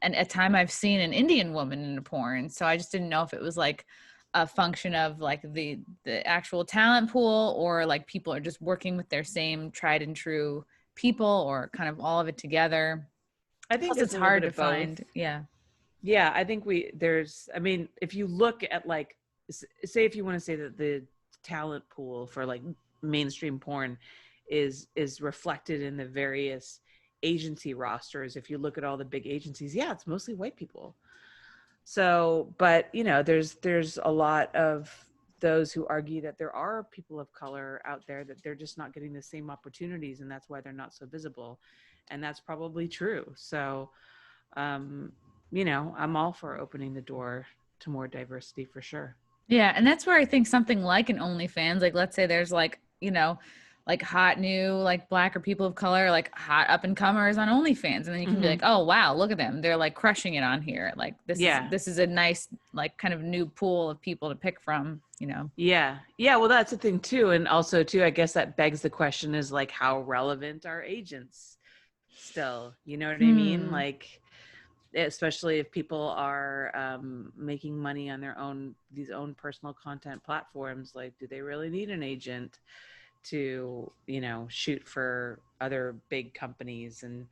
a time I've seen an Indian woman in a porn. So I just didn't know if it was a function of the actual talent pool, or people are just working with their same tried and true people, or kind of all of it together. I think it's hard to find. Yeah, I think I mean, if you look at say if you want to say that the talent pool for mainstream porn is reflected in the various agency rosters, if you look at all the big agencies, yeah, it's mostly white people. So, but there's a lot of those who argue that there are people of color out there, that they're just not getting the same opportunities, and that's why they're not so visible. And that's probably true. So, I'm all for opening the door to more diversity for sure. Yeah. And that's where I think something like an OnlyFans, let's say there's hot new, black or people of color, hot up and comers on OnlyFans. And then you can be like, oh, wow, look at them. They're crushing it on here. This is a nice, kind of new pool of people to pick from, Yeah. Yeah. Well, that's the thing too. And also too, I guess that begs the question is how relevant are agents still? You know what I mean? Especially if people are making money on these own personal content platforms, do they really need an agent to shoot for other big companies? And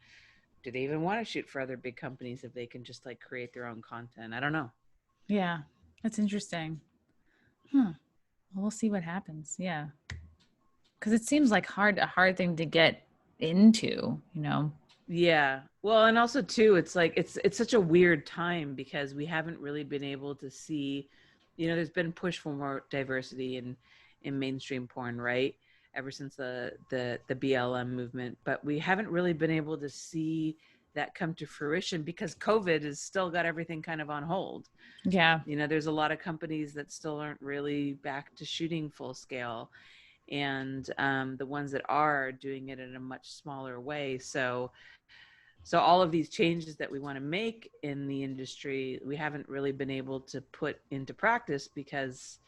do they even want to shoot for other big companies if they can just create their own content? I don't know. Yeah, that's interesting. Well, we'll see what happens. Yeah, because it seems a hard thing to get into, Yeah. Well, and also too, it's it's such a weird time because we haven't really been able to see, there's been push for more diversity in mainstream porn, right? Ever since the BLM movement, but we haven't really been able to see that come to fruition because COVID has still got everything kind of on hold. Yeah. There's a lot of companies that still aren't really back to shooting full scale, and the ones that are doing it in a much smaller way. So all of these changes that we want to make in the industry, we haven't really been able to put into practice because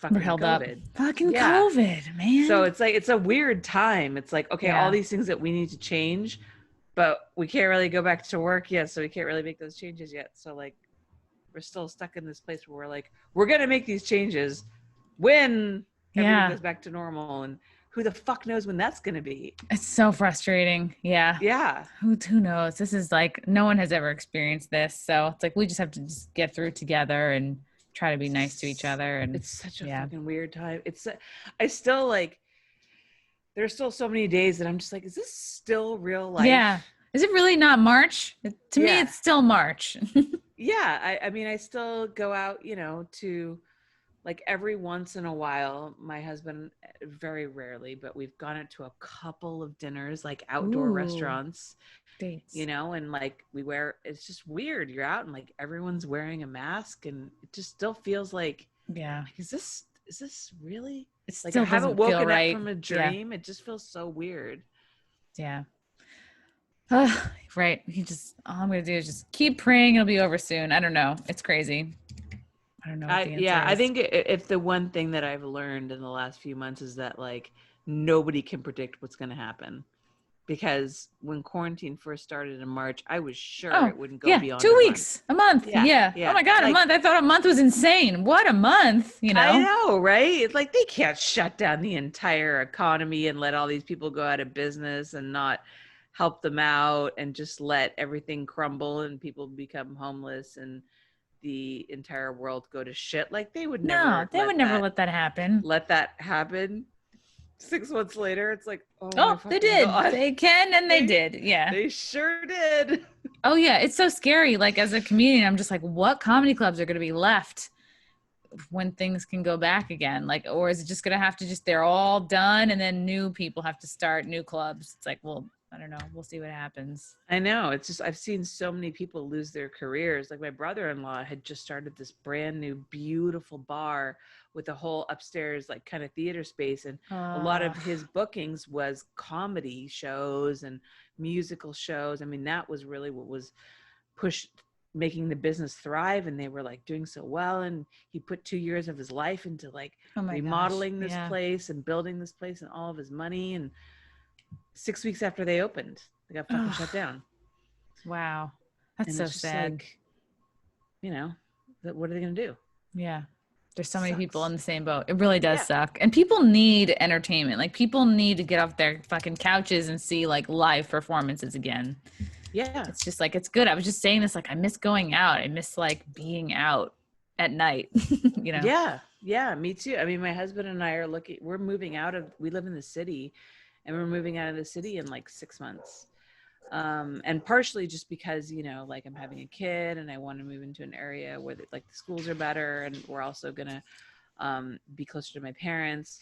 fucking we're held COVID. Up. Fucking COVID, man. So it's a weird time. It's okay, all these things that we need to change, but we can't really go back to work yet, so we can't really make those changes yet. So we're still stuck in this place where we're going to make these changes when everything goes back to normal. And who the fuck knows when that's going to be? It's so frustrating. Yeah. Yeah. Who knows? This is like, no one has ever experienced this. So it's like, we just have to just get through together and try to be nice to each other. And it's such a fucking weird time. I still like, there's still so many days that I'm just like, is this still real life? Yeah. Is it really not March? To me, it's still March. Yeah. I mean, I still go out, you know, to like every once in a while, my husband, very rarely, but we've gone out to a couple of dinners, like outdoor restaurants, dates, you know, and like it's just weird. You're out and like everyone's wearing a mask and it just still feels like, is this really? It's like still I haven't doesn't feel woken right. up from a dream. It just feels so weird. Yeah. Right. All I'm going to do is just keep praying. It'll be over soon. I don't know. It's crazy. I don't know what the answer is. I think if the one thing that I've learned in the last few months is that like nobody can predict what's going to happen, because when quarantine first started in March, I was sure it wouldn't go beyond 2 weeks, a month. Yeah. Oh my God, like, a month. I thought a month was insane. What a month, you know? I know, right? It's like they can't shut down the entire economy and let all these people go out of business and not help them out and just let everything crumble and people become homeless and the entire world go to shit. Like they would never let that happen. 6 months later, it's like, they did. God. They can and they did. Yeah. They sure did. Oh yeah. It's so scary. Like as a comedian, I'm just like, what comedy clubs are going to be left when things can go back again? Like, or is it just going to have to they're all done and then new people have to start new clubs? It's like, well, I don't know. We'll see what happens. I know. It's just, I've seen so many people lose their careers. Like my brother-in-law had just started this brand new, beautiful bar with a whole upstairs, like kind of theater space. And a lot of his bookings was comedy shows and musical shows. I mean, that was really what was making the business thrive. And they were like doing so well. And he put 2 years of his life into like remodeling this place and building this place and all of his money. And 6 weeks after they opened, they got fucking shut down. Wow. That's so sad. Like, you know, what are they going to do? Yeah. There's so many people in the same boat. It really does suck. And people need entertainment. Like people need to get off their fucking couches and see like live performances again. Yeah. It's just like, it's good. I was just saying this, like, I miss going out. I miss like being out at night, you know? Yeah. Yeah. Me too. I mean, my husband and I we're moving we live in the city. And we're moving out of the city in like 6 months. And partially just because, you know, like I'm having a kid and I want to move into an area where the schools are better. And we're also going to be closer to my parents.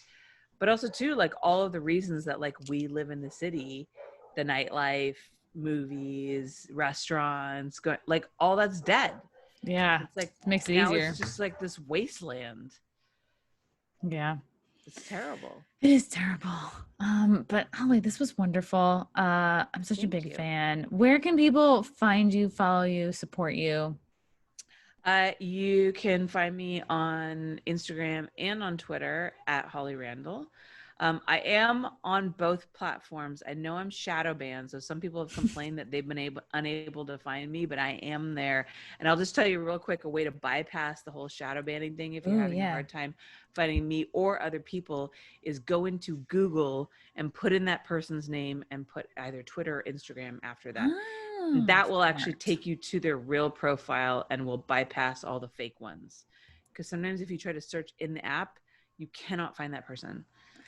But also too, like all of the reasons that like we live in the city, the nightlife, movies, restaurants, like all that's dead. Yeah. It's like, it makes it now easier. It's just like this wasteland. Yeah. It's terrible. It is terrible. But Holly, this was wonderful. I'm such a big fan. Where can people find you, follow you, support you? You can find me on Instagram and on Twitter at Holly Randall. I am on both platforms. I know I'm shadow banned, so some people have complained that they've been unable to find me, but I am there. And I'll just tell you real quick, a way to bypass the whole shadow banning thing if you're having a hard time finding me or other people is go into Google and put in that person's name and put either Twitter or Instagram after that. That will actually take you to their real profile and will bypass all the fake ones. Because sometimes if you try to search in the app, you cannot find that person.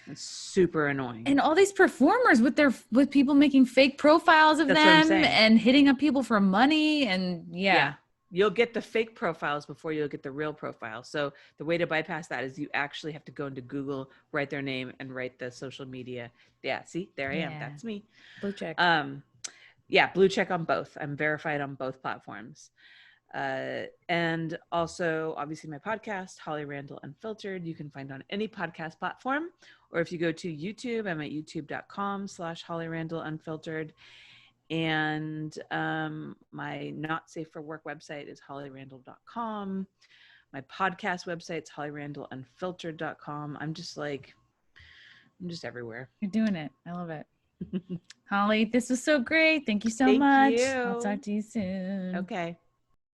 It's super annoying. And all these performers with people making fake profiles of them and hitting up people for money and you'll get the fake profiles before you'll get the real profile. So the way to bypass that is you actually have to go into Google, write their name and write the social media. Yeah, see, there I am. That's me. Blue check. Blue check on both. I'm verified on both platforms. And also obviously my podcast, Holly Randall Unfiltered, you can find on any podcast platform, or if you go to YouTube, I'm at youtube.com/Holly Randall Unfiltered. And my Not Safe for Work website is hollyrandall.com. My podcast website is hollyrandallunfiltered.com. I'm just everywhere. You're doing it. I love it. Holly, this was so great. Thank you so much. You. I'll talk to you soon. Okay.